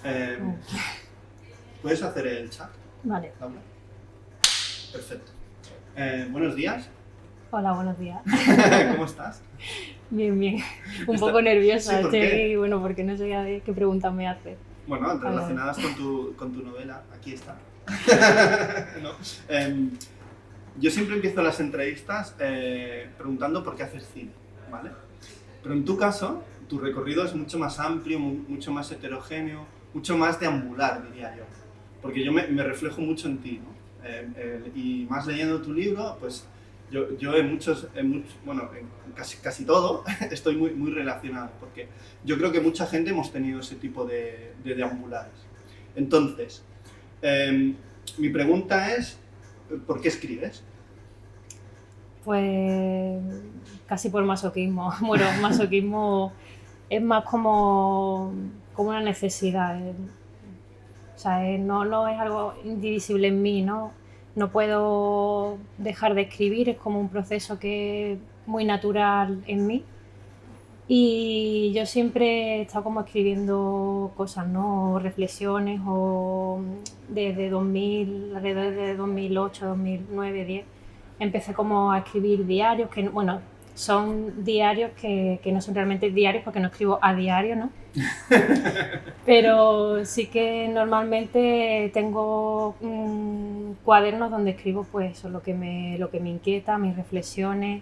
Eh, ¿Puedes hacer el chat, Vale. Laura? Perfecto. Buenos días. Hola, buenos días. ¿Cómo estás? Bien, bien. Un poco nerviosa. Sí, ¿por qué? Bueno, porque no sé ya de qué preguntas me haces. Bueno, relacionadas con tu novela. Aquí está. ¿No? Yo siempre empiezo las entrevistas preguntando por qué haces cine, ¿vale? Pero en tu caso, tu recorrido es mucho más amplio, mucho más heterogéneo, mucho más deambular, diría yo. Porque yo me reflejo mucho en ti, ¿no? Y más leyendo tu libro, pues yo en casi todo estoy muy relacionado, porque yo creo que mucha gente hemos tenido ese tipo de deambulares. Entonces, mi pregunta es, ¿por qué escribes? Pues casi por masoquismo. Bueno, masoquismo es más como una necesidad. O sea, no es algo indivisible en mí, ¿no? No puedo dejar de escribir, es como un proceso que es muy natural en mí. Y yo siempre he estado como escribiendo cosas, ¿no? O reflexiones o desde 2000, alrededor de 2008, 2009, 10, empecé como a escribir diarios, que bueno, son diarios que no son realmente diarios porque no escribo a diario, ¿no? Pero sí que normalmente tengo cuadernos donde escribo pues eso, lo que me inquieta, mis reflexiones.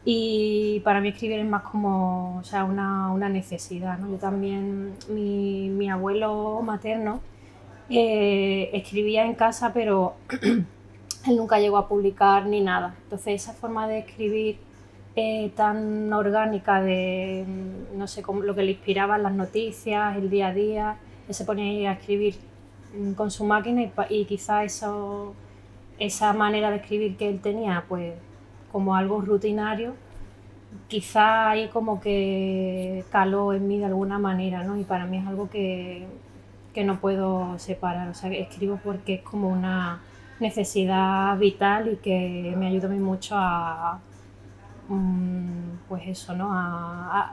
Y para mí escribir es más como, o sea, una necesidad, ¿no? Yo también, mi abuelo materno escribía en casa, pero él nunca llegó a publicar ni nada. Entonces esa forma de escribir tan orgánica de, no sé, lo que le inspiraban las noticias, el día a día, él se ponía a escribir con su máquina y quizá esa manera de escribir que él tenía, pues como algo rutinario, quizá ahí como que caló en mí de alguna manera, ¿no? Y para mí es algo que no puedo separar, o sea, escribo porque es como una necesidad vital y que me ayuda a mí mucho a, pues eso, ¿no?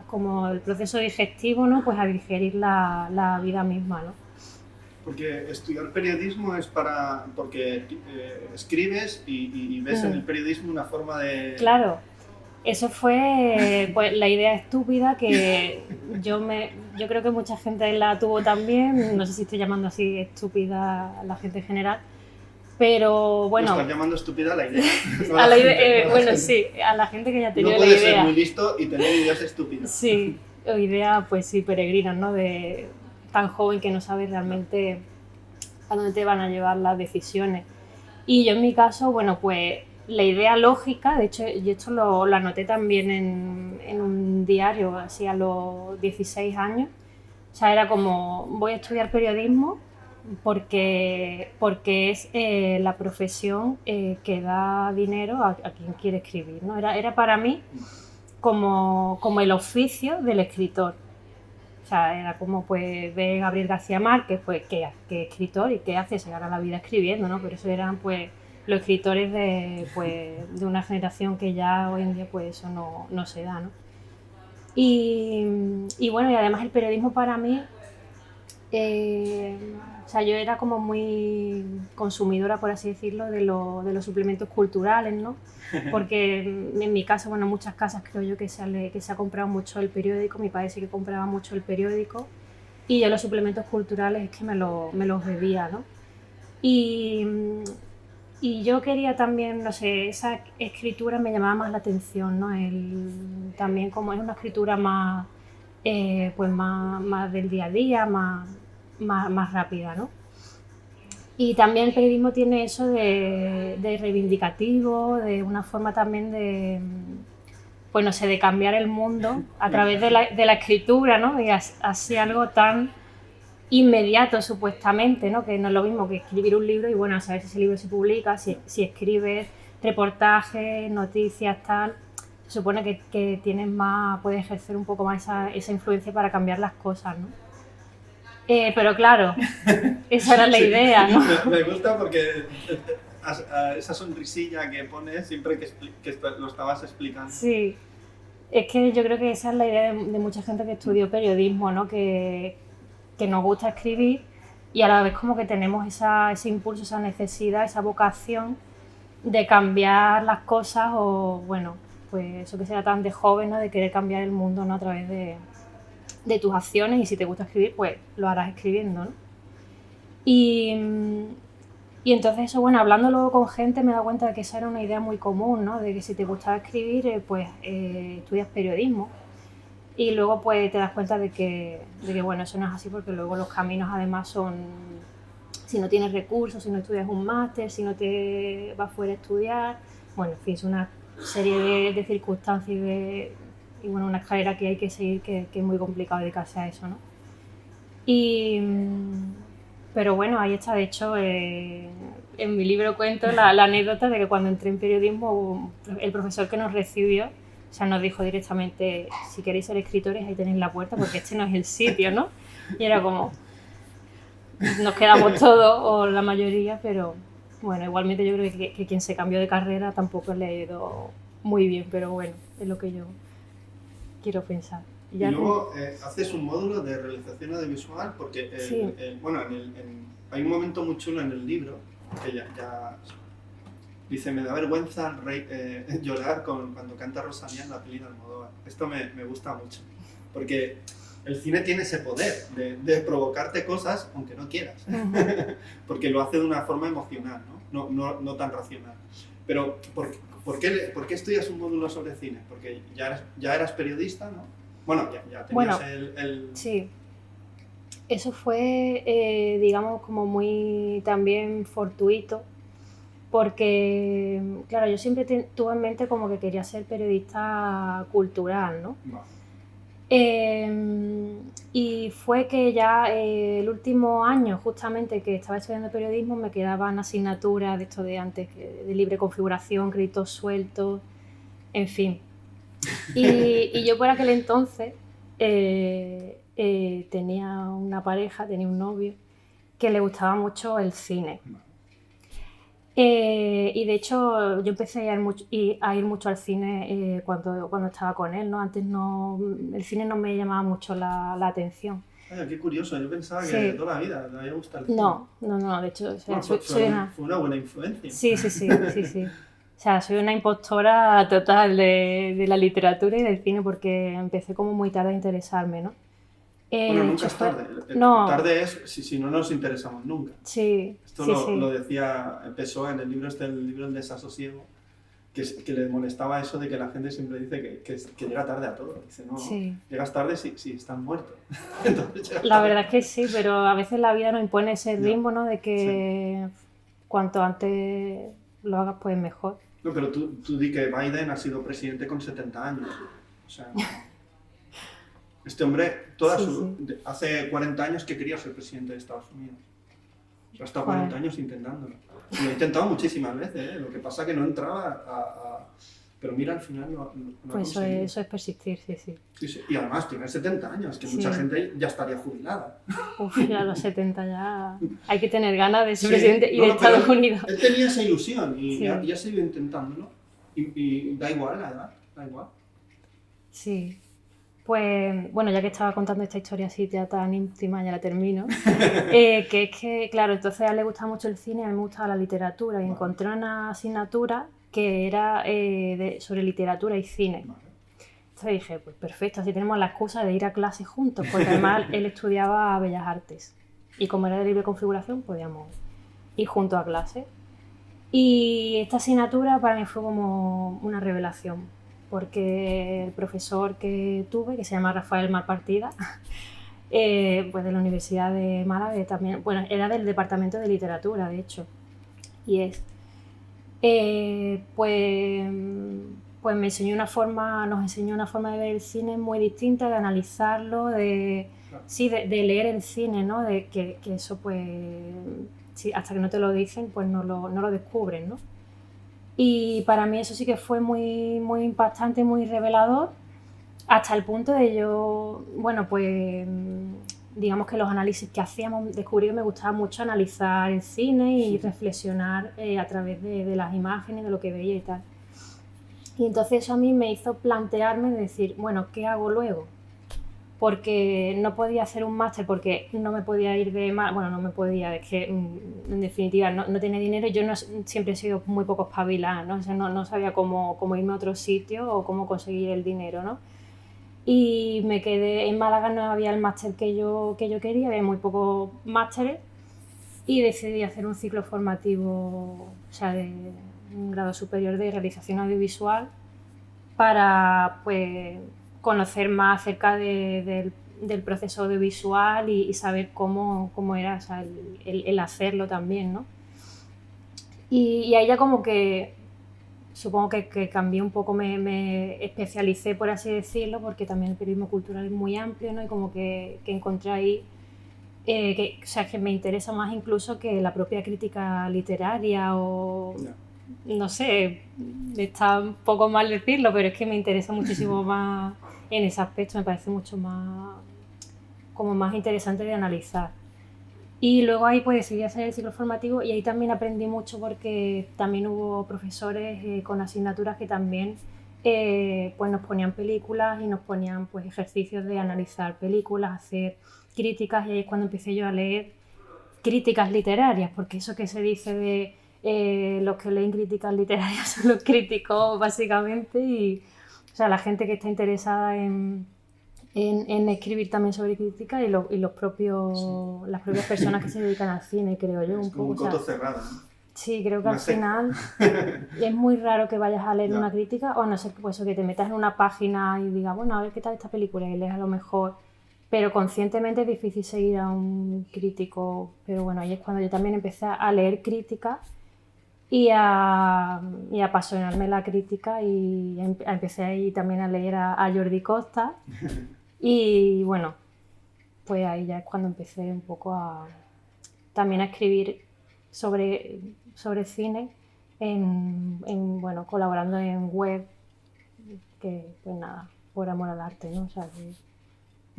Como el proceso digestivo, ¿no? Pues a digerir la vida misma, ¿no? Porque estudiar periodismo es porque escribes y ves en el periodismo una forma de... Claro, eso fue pues, la idea estúpida que yo creo que mucha gente la tuvo también, no sé si estoy llamando así estúpida a la gente en general, pero bueno... No estás llamando estúpida a la idea. No a la idea, gente, bueno, gente. sí, a la gente que ya tenía no la idea. No puedes ser muy listo y tener ideas estúpidas. Sí, o ideas pues sí, peregrinas, ¿no? De tan joven que no sabes realmente a dónde te van a llevar las decisiones. Y yo en mi caso, bueno, pues la idea lógica, de hecho yo esto lo anoté también en un diario, así a los 16 años, o sea, era como, voy a estudiar periodismo porque es la profesión que da dinero a quien quiere escribir, ¿no? Era para mí como el oficio del escritor. O sea, era como, pues, ve Gabriel García Márquez, pues, que escritor y qué hace, se gana la vida escribiendo, ¿no? Pero eso eran, pues, los escritores de una generación que ya hoy en día, pues, eso no se da, ¿no? Y bueno, y además el periodismo para mí, o sea, yo era como muy consumidora, por así decirlo, de los suplementos culturales, ¿no? Porque en mi casa, bueno, en muchas casas creo yo que se ha comprado mucho el periódico, mi padre sí que compraba mucho el periódico, y yo los suplementos culturales es que me los bebía, ¿no? Y, y yo quería también, no sé, esa escritura me llamaba más la atención, ¿no? También como es una escritura más, pues más del día a día, más rápida, ¿no? Y también el periodismo tiene eso de reivindicativo, de una forma también de, pues no sé, de cambiar el mundo a través de la escritura, ¿no? Y así algo tan inmediato supuestamente, ¿no? Que no es lo mismo que escribir un libro y bueno, a saber si ese libro se publica, si escribes reportajes, noticias, tal, se supone que tienes más, puedes ejercer un poco más esa influencia para cambiar las cosas, ¿no? Pero claro, esa era la idea, ¿no? Me gusta porque esa sonrisilla que pones siempre que lo estabas explicando. Sí, es que yo creo que esa es la idea de mucha gente que estudió periodismo, ¿no? Que que nos gusta escribir y a la vez como que tenemos ese impulso, esa necesidad, esa vocación de cambiar las cosas o, bueno, pues eso que sea tan de joven, ¿no? De querer cambiar el mundo, ¿no? A través de tus acciones y si te gusta escribir, pues lo harás escribiendo, ¿no? Y entonces eso, bueno, hablando luego con gente me he dado cuenta de que esa era una idea muy común, ¿no? De que si te gustaba escribir, pues estudias periodismo y luego pues te das cuenta de que, bueno, eso no es así porque luego los caminos además son, si no tienes recursos, si no estudias un máster, si no te vas fuera a estudiar, bueno, en fin, es una serie de circunstancias y bueno, una escalera que hay que seguir que es muy complicado dedicarse a eso, ¿no? Pero bueno, ahí está, de hecho, en mi libro cuento la anécdota de que cuando entré en periodismo, el profesor que nos recibió, o sea, nos dijo directamente, si queréis ser escritores, ahí tenéis la puerta, porque este no es el sitio, ¿no? Y era como, nos quedamos todos, o la mayoría, pero bueno, igualmente yo creo que quien se cambió de carrera tampoco le ha ido muy bien, pero bueno, es lo que yo quiero pensar. Y luego haces un módulo de realización audiovisual porque, sí. bueno, hay un momento muy chulo en el libro que ya dice, me da vergüenza llorar cuando canta Rosalía en la peli de Almodóvar. Esto me gusta mucho, porque el cine tiene ese poder de provocarte cosas aunque no quieras, porque lo hace de una forma emocional, no tan racional. Pero, ¿por qué estudias un módulo sobre cine? Porque ya eras periodista, ¿no? Bueno, ya tenías el... Sí, eso fue, digamos, como muy también fortuito, porque, claro, yo siempre tuve en mente como que quería ser periodista cultural, ¿no? No. Y fue que ya el último año, justamente, que estaba estudiando periodismo, me quedaban asignaturas de esto de antes, de libre configuración, créditos sueltos, en fin. Y yo por aquel entonces tenía una pareja, tenía un novio que le gustaba mucho el cine. Y de hecho yo empecé a ir mucho al cine cuando estaba con él, ¿no? Antes el cine no me llamaba mucho la atención. Ay, qué curioso, yo pensaba que toda la vida le había gustado el cine. No, de hecho, o sea, bueno, fue una buena influencia. Sí. O sea, soy una impostora total de la literatura y del cine porque empecé como muy tarde a interesarme, ¿no? Bueno, nunca es tarde. Tarde es si no nos interesamos nunca. Sí. Esto lo decía Pessoa en el libro El desasosiego, que le molestaba eso de que la gente siempre dice que llega tarde a todo. Dice, no, llegas tarde si estás muerto. Entonces, la verdad es que sí, pero a veces la vida nos impone ese ritmo, ¿no? De que cuanto antes lo hagas, pues mejor. No, pero tú di que Biden ha sido presidente con 70 años. O sea, este hombre hace 40 años que quería ser presidente de Estados Unidos. O sea, hasta 40 años intentándolo. Y lo he intentado muchísimas veces, Lo que pasa es que no entraba Pero mira, al final no pues eso es persistir, sí. Sí. Y además tiene 70 años, que mucha gente ya estaría jubilada. Uf, ya a los 70 ya hay que tener ganas de ser presidente y de Estados Unidos. Él tenía esa ilusión y ya se iba intentándolo. Y da igual la edad, da igual. Sí. Pues, bueno, ya que estaba contando esta historia así ya tan íntima, ya la termino. Que es que, claro, entonces a él le gustaba mucho el cine y a mí me gustaba la literatura. Y encontré una asignatura que era sobre literatura y cine. Entonces dije, pues perfecto, así tenemos la excusa de ir a clase juntos, porque además él estudiaba Bellas Artes. Y como era de libre configuración, podíamos ir juntos a clase. Y esta asignatura para mí fue como una revelación, porque el profesor que tuve, que se llama Rafael Malpartida, pues de la Universidad de Málaga, también, bueno, era del departamento de literatura, de hecho, y pues nos enseñó una forma de ver el cine muy distinta, de analizarlo, de leer el cine, ¿no? De que eso pues, sí, hasta que no te lo dicen, pues no lo descubren, ¿no? Y para mí eso sí que fue muy, muy impactante, muy revelador, hasta el punto de yo, bueno, pues digamos que los análisis que hacíamos, descubrí que me gustaba mucho analizar el cine y reflexionar a través de las imágenes, de lo que veía y tal. Y entonces eso a mí me hizo plantearme de decir, bueno, ¿qué hago luego? porque no podía hacer un máster, porque no me podía ir de bueno, no me podía, es que en definitiva no tenía dinero. Yo no, siempre he sido muy poco espabilada, ¿no? O sea, no sabía cómo irme a otro sitio o cómo conseguir el dinero, ¿no? Y me quedé en Málaga, no había el máster que yo quería, había muy pocos másteres, y decidí hacer un ciclo formativo, o sea, de un grado superior de realización audiovisual, para pues conocer más acerca del proceso audiovisual y saber cómo era, o sea, el hacerlo también, ¿no? Y ahí ya como que supongo que cambié un poco, me especialicé, por así decirlo, porque también el periodismo cultural es muy amplio, ¿no? Y como que encontré ahí, o sea, que me interesa más incluso que la propia crítica literaria o... No sé, está un poco mal decirlo, pero es que me interesa muchísimo más en ese aspecto, me parece mucho más, como más interesante de analizar. Y luego ahí pues decidí hacer el ciclo formativo, y ahí también aprendí mucho porque también hubo profesores con asignaturas que también pues nos ponían películas y nos ponían pues ejercicios de analizar películas, hacer críticas, y ahí es cuando empecé yo a leer críticas literarias, porque eso que se dice de los que leen críticas literarias son los críticos básicamente, y o sea, la gente que está interesada en escribir también sobre crítica, y los propios, las propias personas que se dedican al cine, creo yo. Es como un coto cerrado, ¿no? Sí, creo que al final es muy raro que vayas a leer una crítica, o a no ser que, pues, que te metas en una página y digas, bueno, a ver qué tal esta película, y lees a lo mejor, pero conscientemente es difícil seguir a un crítico. Pero bueno, ahí es cuando yo también empecé a leer crítica y a apasionarme la crítica, y empecé ahí también a leer a Jordi Costa. Y bueno, pues ahí ya es cuando empecé un poco también a escribir sobre cine, bueno, colaborando en web, que pues nada, por amor al arte, ¿no? O sea, que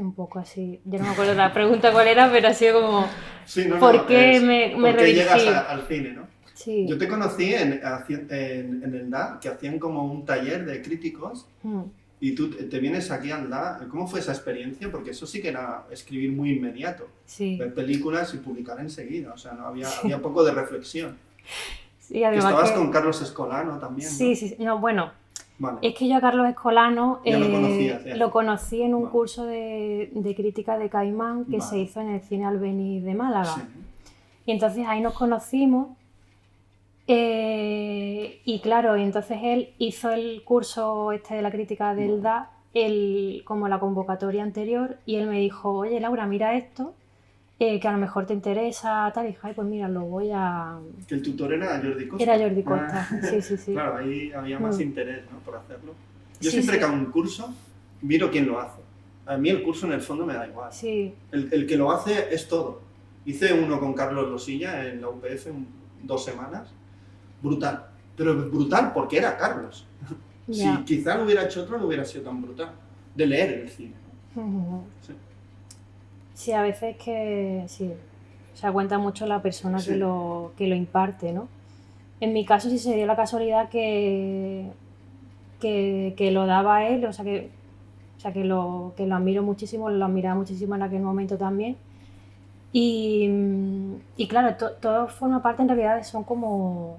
un poco así. Yo no me acuerdo la pregunta cuál era, pero ha sido como, sí, ¿por qué me ¿por qué redirigí? llegas al cine, no? Sí. Yo te conocí en el DA, que hacían como un taller de críticos, y tú te vienes aquí al DA. ¿Cómo fue esa experiencia? Porque eso sí que era escribir muy inmediato. Sí. Ver películas y publicar enseguida, o sea, no había poco de reflexión. Sí, además que estabas con Carlos Escolano también, ¿no? Sí, sí, no, bueno, vale. Es que yo a Carlos Escolano lo conocí en un curso de crítica de Caimán que se hizo en el Cine Albéniz de Málaga. Sí. Y entonces ahí nos conocimos, y claro, entonces él hizo el curso de la crítica del DA, como la convocatoria anterior, y él me dijo, oye Laura, mira esto, que a lo mejor te interesa, tal, y dije, ay, pues mira, lo voy a... Que el tutor era Jordi Costa. Era Jordi Costa, sí. Claro, ahí había más interés, ¿no?, por hacerlo. Yo siempre que hago un curso, miro quién lo hace. A mí el curso en el fondo me da igual. Sí. El que lo hace es todo. Hice uno con Carlos Losilla en la UPF 2 semanas. Brutal. Pero brutal porque era Carlos. Si quizá lo hubiera hecho otro, no hubiera sido tan brutal. De leer el cine, ¿no? Sí, a veces que sí, o sea, cuenta mucho la persona que lo imparte, ¿no? En mi caso sí se dio la casualidad que lo daba él, o sea que lo admiro muchísimo, lo admiraba muchísimo en aquel momento también. Y claro, todo forma parte, en realidad son como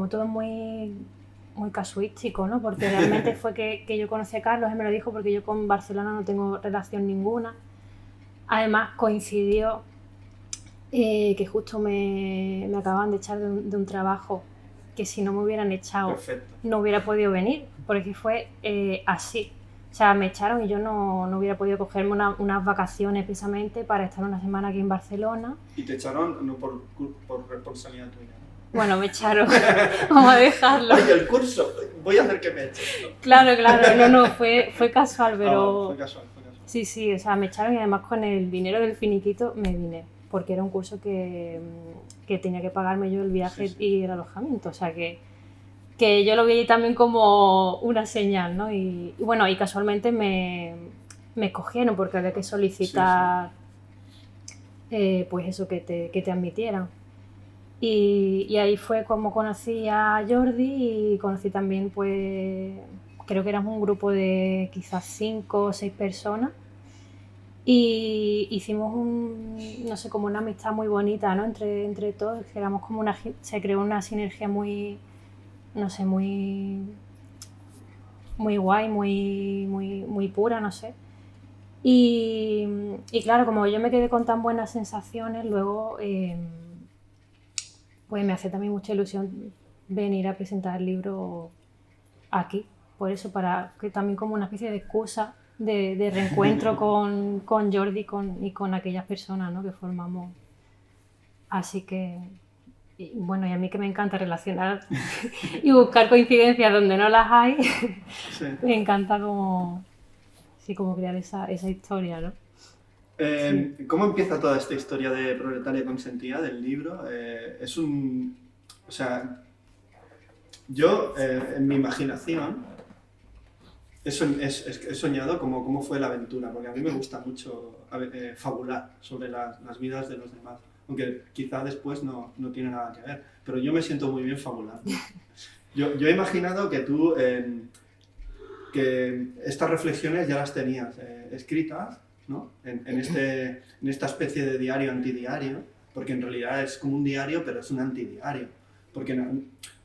todo muy casuístico, ¿no? Porque realmente fue que yo conocí a Carlos, él me lo dijo, porque yo con Barcelona no tengo relación ninguna. Además coincidió que justo me acababan de echar de un trabajo que si no me hubieran echado no hubiera podido venir, porque fue así. O sea, me echaron y yo no hubiera podido cogerme unas vacaciones precisamente para estar una semana aquí en Barcelona. Y te echaron no por responsabilidad tuya, ¿no? Bueno, me echaron. Vamos a dejarlo. Oye, el curso, voy a hacer que me echen, ¿no? Claro, no, fue casual, pero... Fue casual. Sí, o sea, me echaron, y además con el dinero del finiquito me vine, porque era un curso que tenía que pagarme yo el viaje y el alojamiento, o sea que yo lo vi también como una señal, ¿no? Y bueno, y casualmente me escogieron porque había que solicitar pues eso, que te admitieran. Y ahí fue como conocí a Jordi, y conocí también pues creo que éramos un grupo de quizás 5 o 6 personas y hicimos no sé, como una amistad muy bonita, ¿no? Entre todos, que éramos como se creó una sinergia muy, no sé, muy guay, muy pura, no sé. Y claro, como yo me quedé con tan buenas sensaciones, luego pues me hace también mucha ilusión venir a presentar el libro aquí. Por eso, para que también como una especie de excusa de reencuentro con Jordi y con aquellas personas, ¿no?, que formamos. Así que, bueno, y a mí que me encanta relacionar y buscar coincidencias donde no las hay, Sí. me encanta como crear esa historia, ¿no? Sí. ¿Cómo empieza toda esta historia de Proletaria Consentida del libro? O sea, yo en mi imaginación he soñado cómo fue la aventura, porque a mí me gusta mucho fabular sobre las vidas de los demás, aunque quizá después no tiene nada que ver, pero yo me siento muy bien fabulando. Yo he imaginado que tú, que estas reflexiones ya las tenías escritas, ¿no? En esta especie de diario antidiario, porque en realidad es como un diario, pero es un antidiario, porque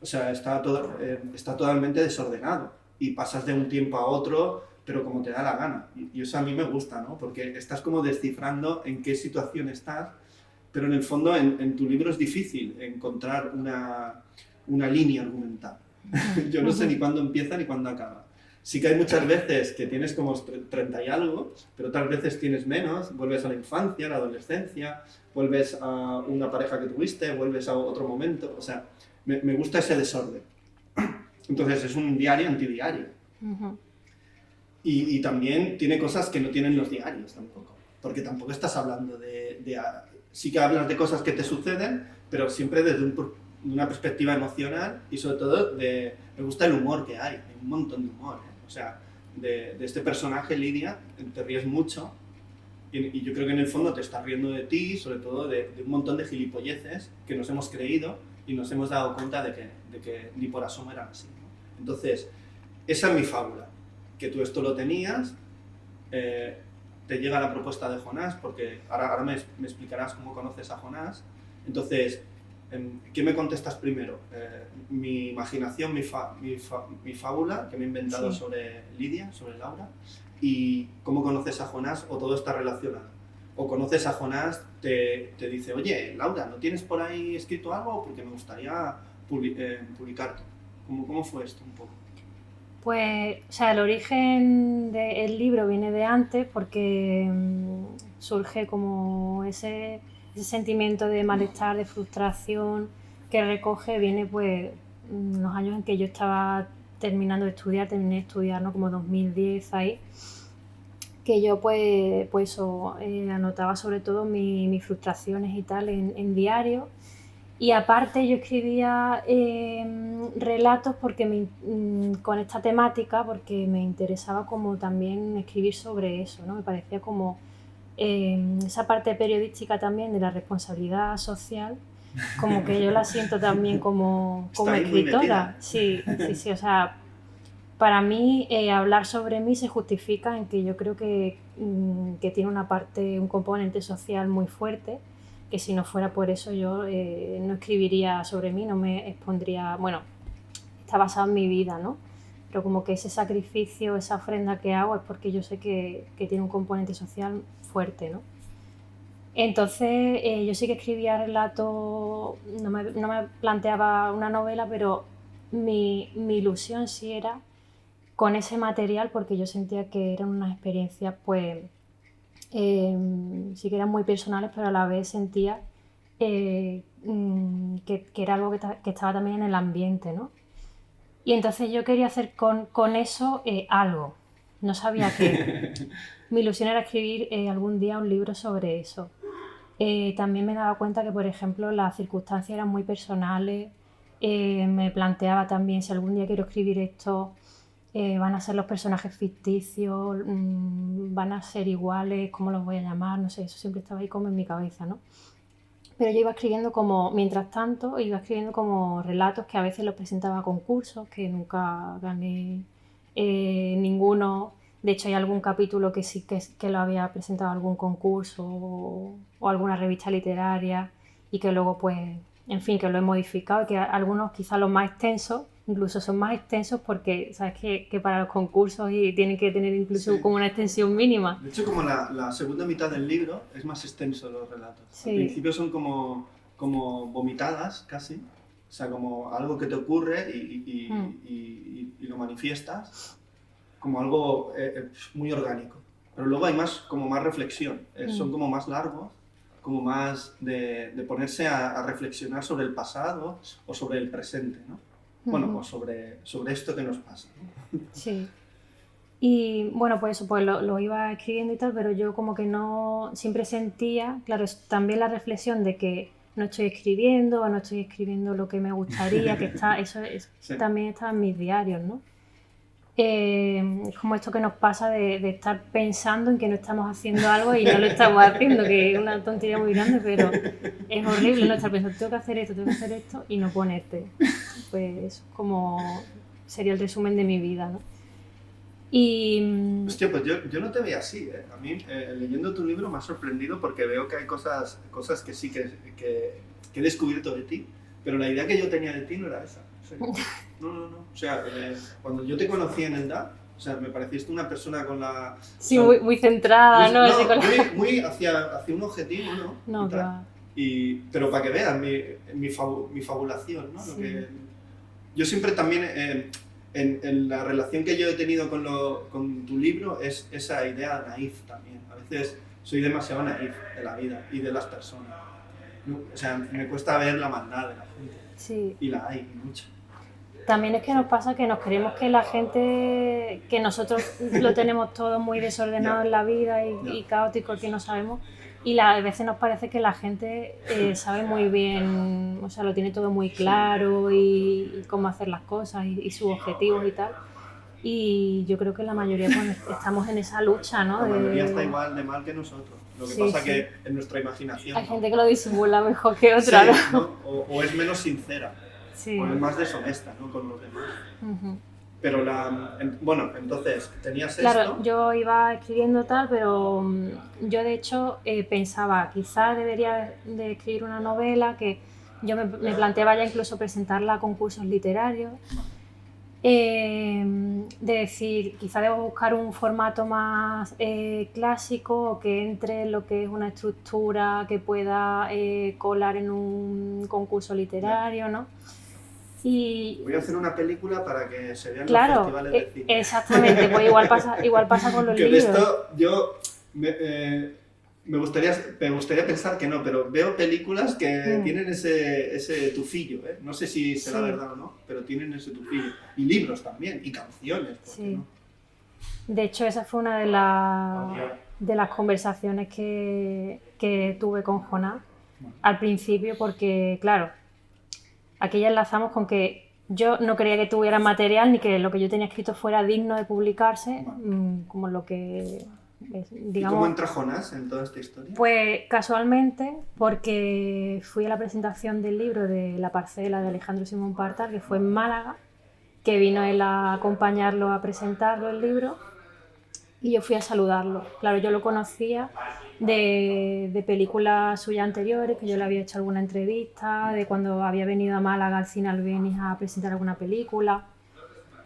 o sea, está totalmente desordenado y pasas de un tiempo a otro, pero como te da la gana. Y eso a mí me gusta, ¿no? Porque estás como descifrando en qué situación estás, pero en el fondo en tu libro es difícil encontrar una línea argumental. Yo no sé ni cuándo empieza ni cuándo acaba. Sí que hay muchas veces que tienes como 30 y algo, pero otras veces tienes menos, vuelves a la infancia, a la adolescencia, vuelves a una pareja que tuviste, vuelves a otro momento, o sea, me gusta ese desorden. Entonces es un diario antidiario. Uh-huh. Y también tiene cosas que no tienen los diarios tampoco, porque tampoco estás hablando sí que hablas de cosas que te suceden, pero siempre desde una perspectiva emocional y sobre todo me gusta el humor que hay un montón de humor, ¿eh? O sea, de este personaje Lidia te ríes mucho y yo creo que en el fondo te estás riendo de ti, sobre todo de un montón de gilipolleces que nos hemos creído y nos hemos dado cuenta de que ni por asomo eran así, ¿no? Entonces, esa es mi fábula, que tú esto lo tenías, te llega la propuesta de Jonás, porque ahora me explicarás cómo conoces a Jonás. Entonces, ¿qué me contestas primero? Mi imaginación, mi fábula que me he inventado, sí, sobre Lidia, sobre Laura, y cómo conoces a Jonás, o todo está relacionado. O conoces a Jonás, te dice, oye, Laura, ¿no tienes por ahí escrito algo? Porque me gustaría publicarte. ¿Cómo fue esto un poco? Pues, o sea, el origen del libro viene de antes porque surge como ese sentimiento de malestar, de frustración que recoge, viene pues los años en que yo estaba terminé de estudiar, ¿no? Como 2010 ahí, que yo pues anotaba sobre todo mis frustraciones y tal en diario. Y aparte yo escribía relatos porque con esta temática, porque me interesaba como también escribir sobre eso, ¿no? Me parecía como esa parte periodística también de la responsabilidad social, como que yo la siento también como escritora. Sí, o sea, para mí hablar sobre mí se justifica en que yo creo que tiene un componente social muy fuerte, que si no fuera por eso yo no escribiría sobre mí, no me expondría, bueno, está basado en mi vida, ¿no? Pero como que ese sacrificio, esa ofrenda que hago es porque yo sé que tiene un componente social fuerte, ¿no? Entonces yo sí que escribía relatos, no me planteaba una novela, pero mi ilusión sí era con ese material, porque yo sentía que eran unas experiencias pues sí que eran muy personales, pero a la vez sentía que era algo que estaba también en el ambiente, ¿no? Y entonces yo quería hacer con eso algo, no sabía qué. Mi ilusión era escribir algún día un libro sobre eso. También me daba cuenta que, por ejemplo, las circunstancias eran muy personales. Me planteaba también, si algún día quiero escribir esto, van a ser los personajes ficticios, van a ser iguales, ¿cómo los voy a llamar? No sé, eso siempre estaba ahí como en mi cabeza, ¿no? Pero yo iba escribiendo mientras tanto, iba escribiendo como relatos que a veces los presentaba a concursos, que nunca gané ninguno. De hecho, hay algún capítulo que sí que lo había presentado a algún concurso o alguna revista literaria y que luego, pues, en fin, que lo he modificado y que algunos, quizás los más extensos, incluso son más extensos porque, ¿sabes? Que para los concursos y tienen que tener incluso Sí. como una extensión mínima. De hecho, como la segunda mitad del libro es más extenso los relatos. Sí. Al principio son como vomitadas, casi. O sea, como algo que te ocurre y lo manifiestas como algo muy orgánico. Pero luego hay como más reflexión. Son como más largos, como más de ponerse a reflexionar sobre el pasado o sobre el presente, ¿no? Bueno, o sobre esto que nos pasa, ¿no? Sí. Y bueno, pues eso, pues lo iba escribiendo y tal, pero yo como que no, siempre sentía, claro, también la reflexión de que no estoy escribiendo o no estoy escribiendo lo que me gustaría, que Sí. también está en mis diarios, ¿no? Es como esto que nos pasa de estar pensando en que no estamos haciendo algo y no lo estamos haciendo, que es una tontería muy grande, pero es horrible no estar pensando, tengo que hacer esto y no ponerte. Pues como sería el resumen de mi vida, ¿no? Y... Hostia, pues yo no te veía así, ¿eh? A mí, leyendo tu libro me ha sorprendido porque veo que hay cosas que sí que he descubierto de ti, pero la idea que yo tenía de ti no era esa. O sea, no. O sea, cuando yo te conocí en el DA, o sea, me pareciste una persona con la... Sí, o sea, muy centrada, ¿no? Así con muy hacia un objetivo, ¿no? No, claro. Pero para que vean mi fabulación, ¿no? Sí. Lo que, yo siempre también... En la relación que yo he tenido con tu libro es esa idea naif también. A veces soy demasiado naif de la vida y de las personas. O sea, me cuesta ver la maldad de la gente. Sí. Y la hay, mucha. También es que nos pasa que nos creemos que la gente, que nosotros lo tenemos todo muy desordenado en la vida y caótico, que no sabemos. Y a veces nos parece que la gente sabe muy bien, o sea, lo tiene todo muy claro y cómo hacer las cosas y sus objetivos y tal. Y yo creo que la mayoría pues, estamos en esa lucha, ¿no? La mayoría está igual de mal que nosotros. Lo que pasa que en nuestra imaginación... Hay gente que lo disimula mejor que otra, sí, ¿no? O es menos sincera, sí. O es más deshonesta, ¿no? Con los demás. Pero bueno, entonces, tenías esto... Claro, yo iba escribiendo tal, pero yo de hecho pensaba, quizás debería de escribir una novela, que yo me planteaba ya incluso presentarla a concursos literarios, de decir, quizás debo buscar un formato más clásico o que entre en lo que es una estructura que pueda colar en un concurso literario, ¿no? Y voy a hacer una película para que se vean claro, los festivales de cine. Exactamente, pues igual pasa con los que libros. De esto yo me gustaría pensar que no, pero veo películas que tienen ese tufillo, ¿eh? No sé si será verdad o no, pero tienen ese tufillo. Y libros también, y canciones, ¿por qué no? De hecho, esa fue una de las conversaciones que tuve con Jonás al principio, porque claro, aquí ya enlazamos con que yo no creía que tuviera material ni que lo que yo tenía escrito fuera digno de publicarse, como lo que digamos. ¿Y cómo entra Jonás en toda esta historia? Pues casualmente, porque fui a la presentación del libro de La parcela de Alejandro Simón Partar, que fue en Málaga, que vino él a acompañarlo a presentarlo el libro, y yo fui a saludarlo. Claro, yo lo conocía de películas suyas anteriores, que yo le había hecho alguna entrevista, de cuando había venido a Málaga al Cine Albéniz a presentar alguna película.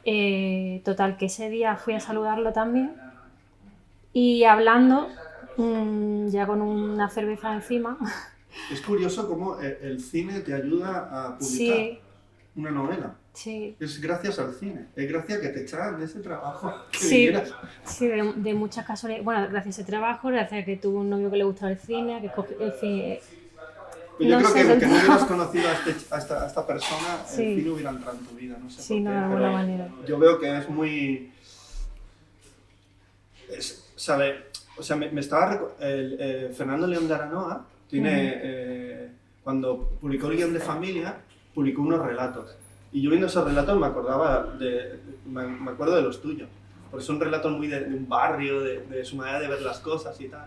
Total, que ese día fui a saludarlo también y hablando, ya con una cerveza encima. Es curioso cómo el cine te ayuda a publicar una novela. Sí. Es gracias al cine, es gracias a que te echaran de ese trabajo que vinieras. Sí, de muchas casualidades. Bueno, gracias a ese trabajo, gracias a que tuvo un novio que le gustaba el cine, que en fin. Pues yo creo que no hubieras conocido a esta persona, el cine hubiera entrado en tu vida, no sé por qué. No, de alguna manera. Yo veo que es muy... ¿sabe? O sea, me estaba... Fernando León de Aranoa tiene... cuando publicó el guión de Familia, publicó unos relatos. Y yo viendo esos relatos me acuerdo de los tuyos, porque son relatos muy de un barrio, de su manera de ver las cosas y tal.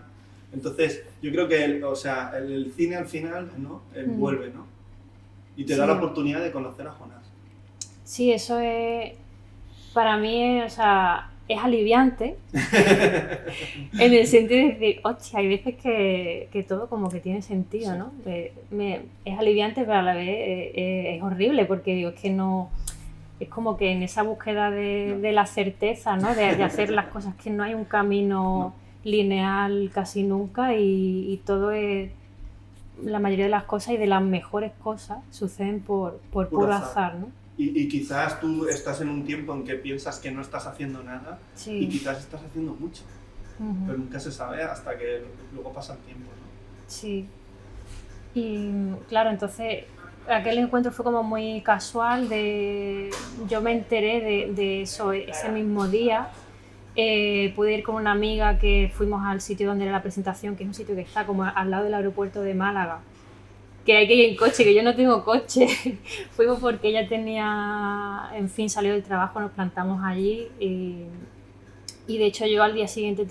Entonces, yo creo que el cine al final, ¿no? Envuelve, ¿no? Y te da la oportunidad de conocer a Jonás. Sí, eso es... para mí, o sea, es aliviante en el sentido de decir, hostia, hay veces que todo como que tiene sentido, ¿no? Es aliviante, pero a la vez es horrible, porque digo, es que no... Es como que en esa búsqueda de la certeza, ¿no? De hacer las cosas, que no hay un camino lineal casi nunca y todo es... La mayoría de las cosas y de las mejores cosas suceden por puro azar, ¿no? Y quizás tú estás en un tiempo en que piensas que no estás haciendo nada y quizás estás haciendo mucho, pero nunca se sabe hasta que luego pasa el tiempo, ¿no? Sí. Y claro, entonces aquel encuentro fue como muy casual, yo me enteré de eso ese mismo día. Pude ir con una amiga que fuimos al sitio donde era la presentación, que es un sitio que está como al lado del aeropuerto de Málaga, que hay que ir en coche, que yo no tengo coche. Fuimos porque ella tenía, en fin, salió del trabajo, nos plantamos allí y de hecho yo al día siguiente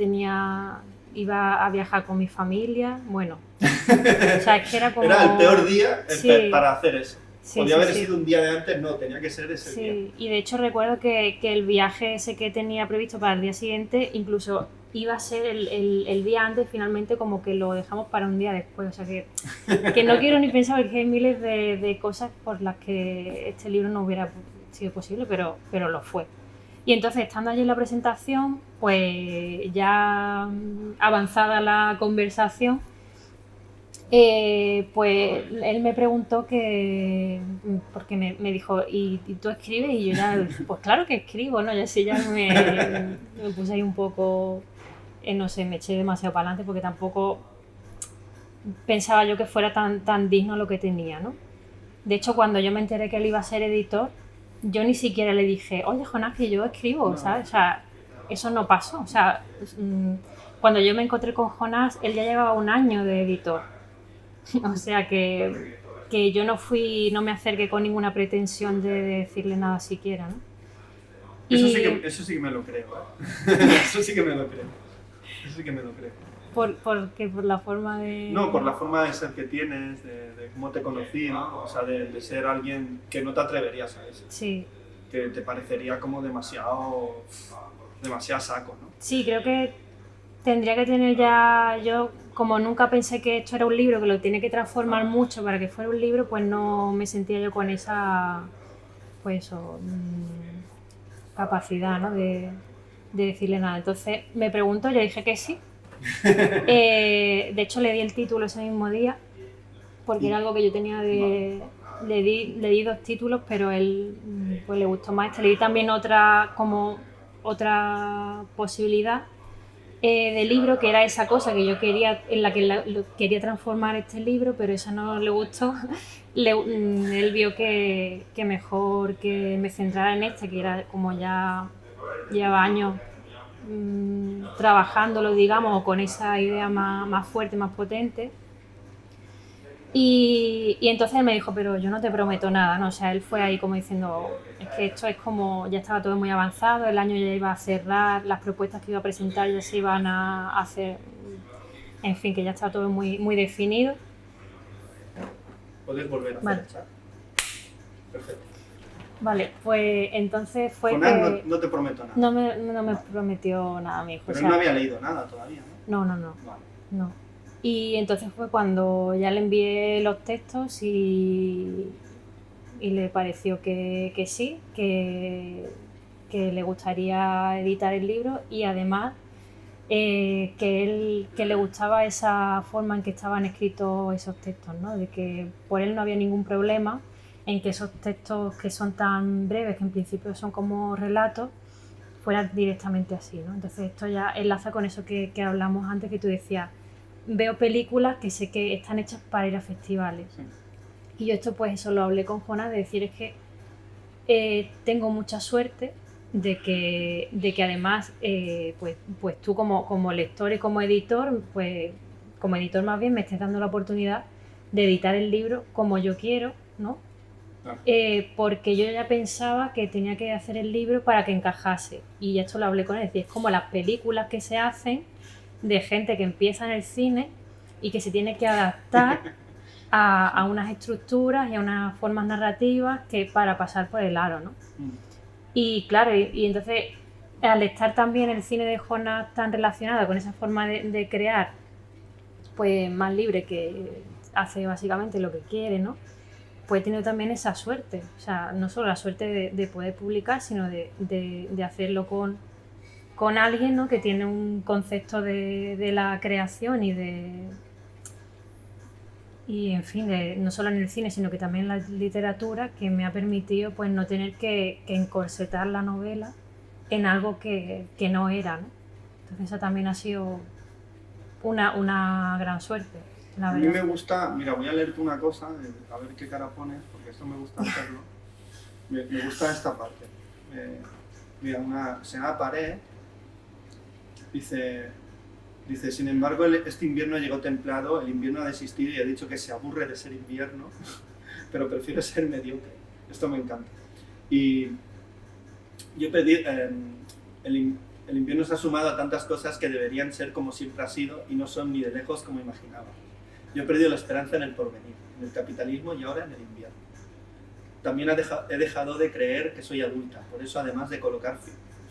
iba a viajar con mi familia, bueno, o sea, es que era como... Era el peor día para hacer eso. Sí, podía haber sido un día de antes, no, tenía que ser ese día. Sí, y de hecho recuerdo que el viaje ese que tenía previsto para el día siguiente, incluso iba a ser el día antes, finalmente como que lo dejamos para un día después. O sea que no quiero ni pensar, porque hay miles de cosas por las que este libro no hubiera sido posible, pero lo fue. Y entonces, estando allí en la presentación, pues ya avanzada la conversación, pues él me preguntó porque me dijo, ¿y tú escribes? Y yo ya, pues claro que escribo, ¿no? Y así ya me puse ahí un poco, no sé, me eché demasiado para adelante porque tampoco pensaba yo que fuera tan digno lo que tenía, ¿no? De hecho, cuando yo me enteré que él iba a ser editor, yo ni siquiera le dije, oye, Jonás, que yo escribo, No. ¿sabes? O sea, eso no pasó. O sea, cuando yo me encontré con Jonás, él ya llevaba 1 año de editor. O sea que yo no me acerqué con ninguna pretensión de decirle nada siquiera, ¿no? Eso sí que me lo creo, ¿eh? Eso sí que me lo creo. Eso sí que me lo creo. ¿Por la forma de...? No, por la forma de ser que tienes, de cómo te conocí, ¿no? O sea, de ser alguien que no te atreverías a eso. Sí. Que te parecería como demasiado saco, ¿no? Sí, creo que tendría que tener ya... Yo, como nunca pensé que esto era un libro, que lo tiene que transformar mucho para que fuera un libro, pues no me sentía yo con esa... Pues eso... capacidad, ¿no? De decirle nada. Entonces me preguntó, yo dije que sí. De hecho, le di el título ese mismo día, porque era algo que yo tenía le di 2 títulos, pero a él pues le gustó más. Le di también otra posibilidad de libro, que era esa cosa que yo quería, en la que quería transformar este libro, pero esa no le gustó. Él vio que mejor que me centrara en este, que era como ya lleva años trabajándolo, digamos, con esa idea más fuerte, más potente. Y entonces él me dijo, pero yo no te prometo nada, ¿no? O sea, él fue ahí como diciendo, es que esto es como, ya estaba todo muy avanzado, el año ya iba a cerrar, las propuestas que iba a presentar ya se iban a hacer, en fin, que ya estaba todo muy, muy definido. Puedes volver a hacer el chat. Perfecto. Vale, pues entonces fue Jonás, no te prometo nada. No me prometió nada a mi hijo. Pero él no había leído nada todavía, ¿no? No. Vale. No. Y entonces fue cuando ya le envié los textos y le pareció que sí, que le gustaría editar el libro, y además que le gustaba esa forma en que estaban escritos esos textos, ¿no? De que por él no había ningún problema en que esos textos, que son tan breves, que en principio son como relatos, fueran directamente así, ¿no? Entonces esto ya enlaza con eso que hablamos antes, que tú decías, veo películas que sé que están hechas para ir a festivales. Sí. Y yo esto, pues eso lo hablé con Jonás, de decir, es que tengo mucha suerte de que además, pues tú como lector y como editor, pues como editor más bien, me estés dando la oportunidad de editar el libro como yo quiero, ¿no? Claro. Porque yo ya pensaba que tenía que hacer el libro para que encajase. Y esto lo hablé con él, es decir, es como las películas que se hacen de gente que empieza en el cine y que se tiene que adaptar a unas estructuras y a unas formas narrativas que para pasar por el aro, ¿no? Y claro, y entonces al estar también el cine de Jonas tan relacionado con esa forma de crear, pues más libre, que hace básicamente lo que quiere, ¿no? Pues he tenido también esa suerte, o sea, no solo la suerte de poder publicar, sino de hacerlo con alguien, ¿no? Que tiene un concepto de la creación y en fin, no solo en el cine, sino que también en la literatura, que me ha permitido pues no tener que encorsetar la novela en algo que no era, ¿no? Entonces esa también ha sido una gran suerte, la A mí me verdad. gusta, mira, voy a leerte una cosa, a ver qué cara pones, porque esto me gusta hacerlo. Me gusta esta parte. Mira, se llama Pared, dice, sin embargo, este invierno llegó templado, el invierno ha desistido y ha dicho que se aburre de ser invierno, pero prefiere ser mediocre. Esto me encanta. Y yo pedí, el invierno se ha sumado a tantas cosas que deberían ser como siempre ha sido y no son ni de lejos como imaginaba. Yo he perdido la esperanza en el porvenir, en el capitalismo y ahora en el invierno. También he dejado de creer que soy adulta, por eso además de colocar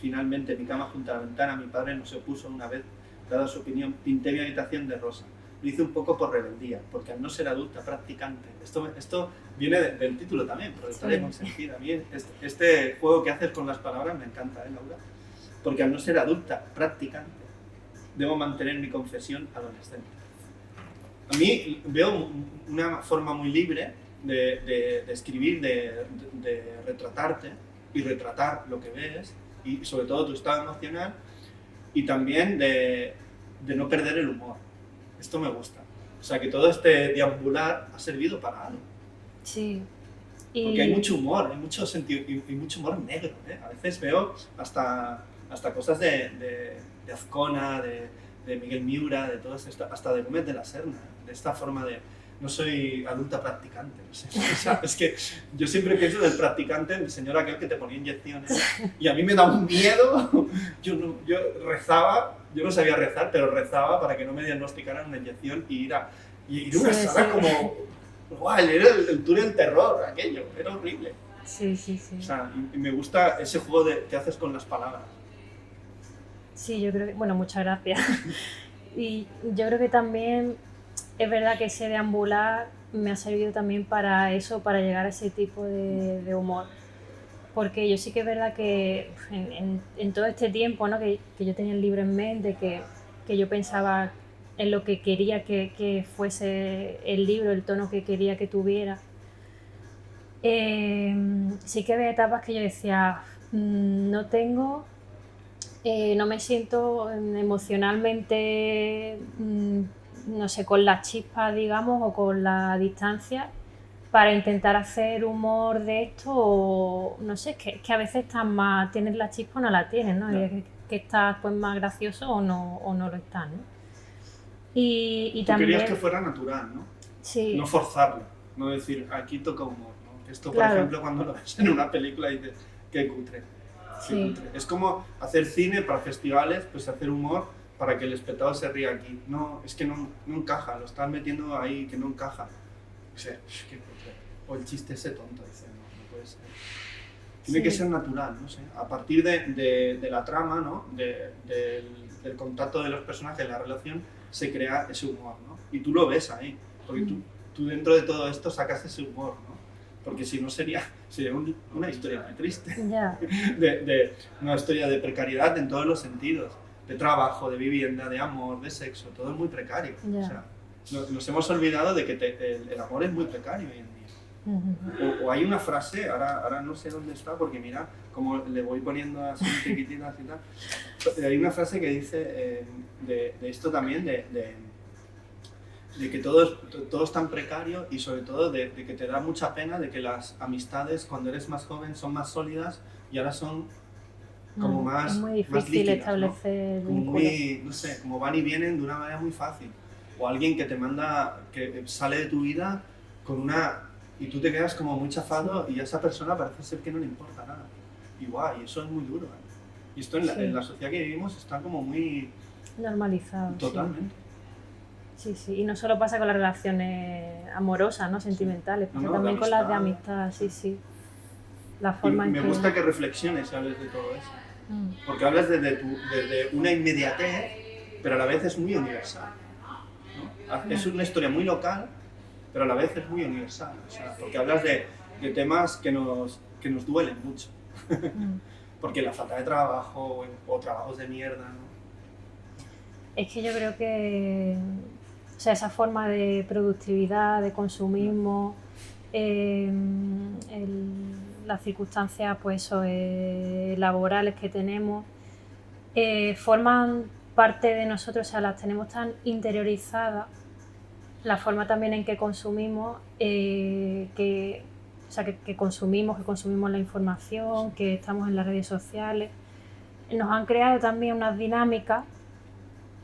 finalmente mi cama junto a la ventana, mi padre no se opuso una vez, dada su opinión, pinté mi habitación de rosa. Lo hice un poco por rebeldía, porque al no ser adulta, practicante. Esto viene del título también, proletaria consentida. A mí este juego que haces con las palabras me encanta, Laura? Porque al no ser adulta, practicante, debo mantener mi confesión adolescente. A mí veo una forma muy libre de escribir, de retratarte y retratar lo que ves y sobre todo tu estado emocional y también de no perder el humor. Esto me gusta. O sea, que todo este deambular ha servido para algo. Sí. Porque hay mucho humor, hay mucho sentido y mucho humor negro, ¿eh? A veces veo hasta cosas de Azcona, de Miguel Miura, de todo esto, hasta de Gómez de la Serna, de esta forma de no soy adulta practicante. No sé. O sea, es que yo siempre pienso del practicante, el señor aquel que te ponía inyecciones, y a mí me da un miedo. Yo rezaba, yo no sabía rezar, pero rezaba para que no me diagnosticaran una inyección y ir a una sala como... ¡Guau! Era el túnel terror, aquello, era horrible. Sí. O sea, y me gusta ese juego que haces con las palabras. Sí, yo creo que... Bueno, muchas gracias. Y yo creo que también es verdad que ese deambular me ha servido también para eso, para llegar a ese tipo de humor. Porque yo sí que es verdad que en todo este tiempo, ¿no? que yo tenía el libro en mente, que yo pensaba en lo que quería que fuese el libro, el tono que quería que tuviera, sí que había etapas que yo decía, no me siento emocionalmente, no sé, con la chispa, digamos, o con la distancia para intentar hacer humor de esto, o no sé, que a veces estás más, tienes la chispa o no la tienes, ¿no? Claro. Y que estás pues más gracioso o no lo estás, ¿no? Y Tú también... querías que fuera natural, ¿no? Sí. No forzarlo, no decir, aquí toca humor, ¿no? Esto, por Claro. ejemplo, cuando lo ves en una película dices, qué cutre. Sí. Es como hacer cine para festivales, pues hacer humor para que el espectador se ría aquí. No, es que no encaja, lo están metiendo ahí que no encaja. O sea, qué cutre. O el chiste ese tonto, dice, no puede ser. Tiene que ser natural, no sé. A partir de la trama, ¿no? Del contacto de los personajes, la relación, se crea ese humor, ¿no? Y tú lo ves ahí, porque tú dentro de todo esto sacas ese humor, ¿no? Porque si no sería una historia muy triste. Ya. Una historia de precariedad en todos los sentidos, de trabajo, de vivienda, de amor, de sexo, todo es muy precario. Ya. O sea, nos hemos olvidado de que el amor es muy precario hoy en día. O hay una frase, ahora no sé dónde está, porque mira, como le voy poniendo así chiquititas y tal, hay una frase que dice de esto también, de que todo es tan precario y sobre todo de que te da mucha pena de que las amistades cuando eres más joven son más sólidas y ahora son como más es muy difícil más líquidas, establecer ¿no? Como vínculos. muy, no sé, como van y vienen de una manera muy fácil. O alguien que te manda, que sale de tu vida con una... y tú te quedas como muy chafado y a esa persona parece ser que no le importa nada. Y guau, y eso es muy duro, ¿eh? Y esto en la sociedad que vivimos está como muy... normalizado. Totalmente. Sí, y no solo pasa con las relaciones amorosas, ¿no? Sentimentales, pasa también con las de amistad, sí. la forma en me que... gusta que reflexiones y hables de todo eso. Porque hablas desde una inmediatez, pero a la vez es muy universal, ¿no? Es una historia muy local, pero a la vez es muy universal. O sea, porque hablas de temas que nos duelen mucho. Porque la falta de trabajo o trabajos de mierda, ¿no? Es que yo creo que, o sea, esa forma de productividad, de consumismo, las circunstancias pues eso, laborales que tenemos, forman parte de nosotros, o sea, las tenemos tan interiorizadas, la forma también en que consumimos, que consumimos la información, que estamos en las redes sociales, nos han creado también unas dinámicas,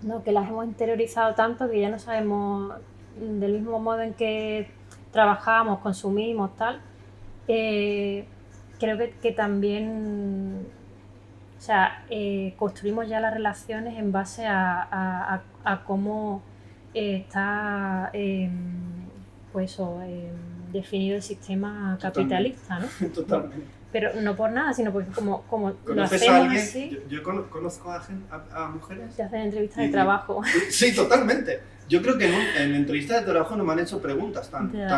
¿no? Que las hemos interiorizado tanto que ya no sabemos, del mismo modo en que trabajamos, consumimos, tal, creo que también, o sea, construimos ya las relaciones en base a cómo está pues definido el sistema capitalista, ¿no? Totalmente. Pero no por nada, sino porque como lo ¿Conoces hacemos a alguien? así, Yo conozco a mujeres. te hacen entrevistas de trabajo. Sí, totalmente. Yo creo que en entrevistas de trabajo no me han hecho preguntas Ya.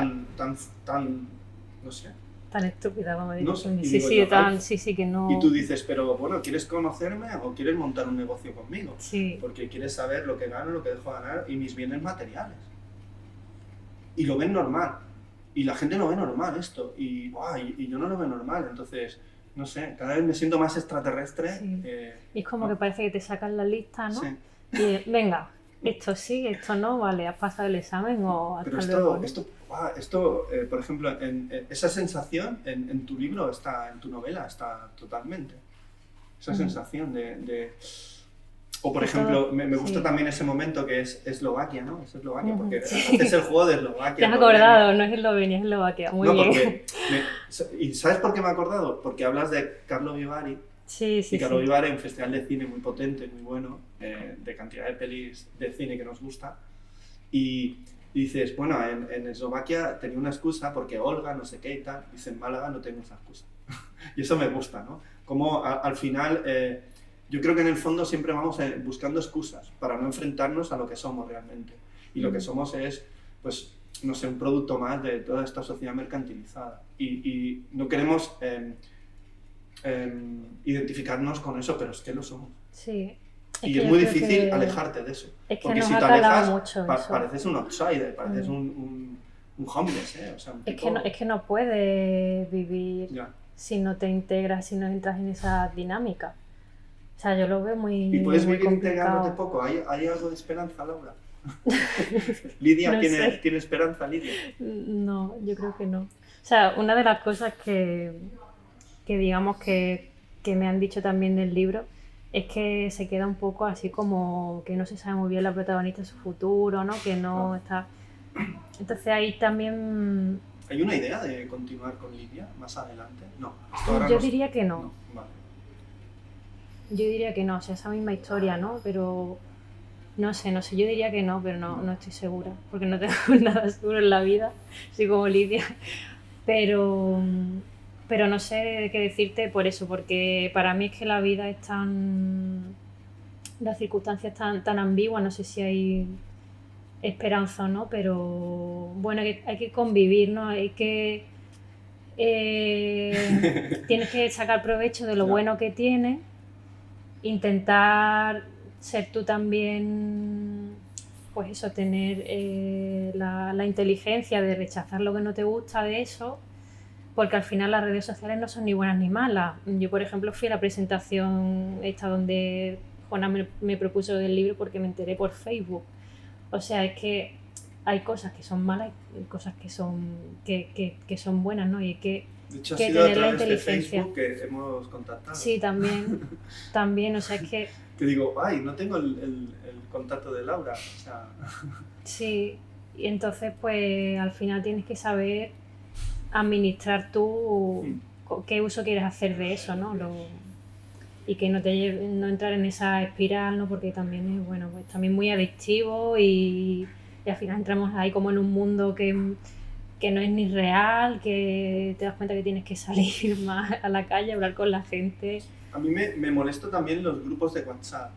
tan, no sé. Tan estúpida, vamos a decir. No sé, y Sí, digo sí, yo, tan, ay. sí, que no. Y tú dices, pero bueno, ¿quieres conocerme o quieres montar un negocio conmigo? Sí. Porque quieres saber lo que gano, lo que dejo de ganar y mis bienes materiales. Y lo ven normal. Y la gente lo ve normal esto. Y yo no lo veo normal. Entonces, no sé, cada vez me siento más extraterrestre. Sí. Y es como que parece que te sacan la lista, ¿no? Sí. Y venga, esto sí, esto no, vale, has pasado el examen o hasta Pero luego, ¿no? esto por ejemplo, esa sensación en tu libro está, en tu novela está totalmente. Esa sensación de... O por ejemplo, me gusta también ese momento que es Eslovaquia, ¿no? Es Eslovaquia, porque haces el juego de Eslovaquia. Te has acordado, no es Eslovenia, es Eslovaquia. Muy bien. ¿Y sabes por qué me he acordado? Porque hablas de Carlo Vivari. Sí. Y Carlo Vivari, un festival de cine muy potente, muy bueno, de cantidad de pelis de cine que nos gusta. Y dices, bueno, en Eslovaquia tenía una excusa porque Olga, no sé qué y tal. Dice, en Málaga no tengo esa excusa. Y eso me gusta, ¿no? Como al final... yo creo que en el fondo siempre vamos buscando excusas para no enfrentarnos a lo que somos realmente. Y lo que somos es, pues, no sé, un producto más de toda esta sociedad mercantilizada. Y no queremos identificarnos con eso, pero es que lo somos. Sí. Y es muy difícil alejarte de eso. Es que porque nos si ha te calado alejas, mucho eso. pareces un outsider, pareces un homeless, ¿eh? O sea, es que no puedes vivir Ya. si no te integras, si no entras en esa dinámica. O sea, yo lo veo muy ¿Y puedes muy vivir integrándote complicado. poco? ¿Hay algo de esperanza, Laura? Lidia, No sé. ¿tiene esperanza, Lidia? No, yo creo que no. O sea, una de las cosas que digamos que me han dicho también del libro es que se queda un poco así como que no se sabe muy bien la protagonista su futuro, ¿no? Que no está... Entonces ahí también... ¿Hay una idea de continuar con Lidia más adelante? No. Esto ahora Yo no- diría que no. Vale. Yo diría que no, o sea, esa misma historia, ¿no? Pero no sé, yo diría que no, pero no estoy segura, porque no tengo nada seguro en la vida, soy como Lidia, pero no sé qué decirte por eso, porque para mí es que la vida es las circunstancias tan ambiguas, no sé si hay esperanza o no, pero bueno, hay que convivir, ¿no? Hay que... tienes que sacar provecho de lo bueno que tienes, intentar ser tú también, pues eso, tener la inteligencia de rechazar lo que no te gusta de eso, porque al final las redes sociales no son ni buenas ni malas. Yo, por ejemplo, fui a la presentación esta donde Juana me propuso del libro porque me enteré por Facebook. O sea, es que hay cosas que son malas y cosas que son buenas, ¿no? Y hay que De hecho, ha que sido a tener la través de inteligencia. Facebook que hemos contactado. Sí, también, o sea, es que Te digo, ay, no tengo el contacto de Laura. O sea, sí, y entonces pues al final tienes que saber administrar tú qué uso quieres hacer de eso, ¿no? Y que no entrar en esa espiral, ¿no? Porque también es, bueno, pues también muy adictivo y al final entramos ahí como en un mundo que no es ni real, que te das cuenta que tienes que salir más a la calle, hablar con la gente. A mí me molesta también los grupos de WhatsApp,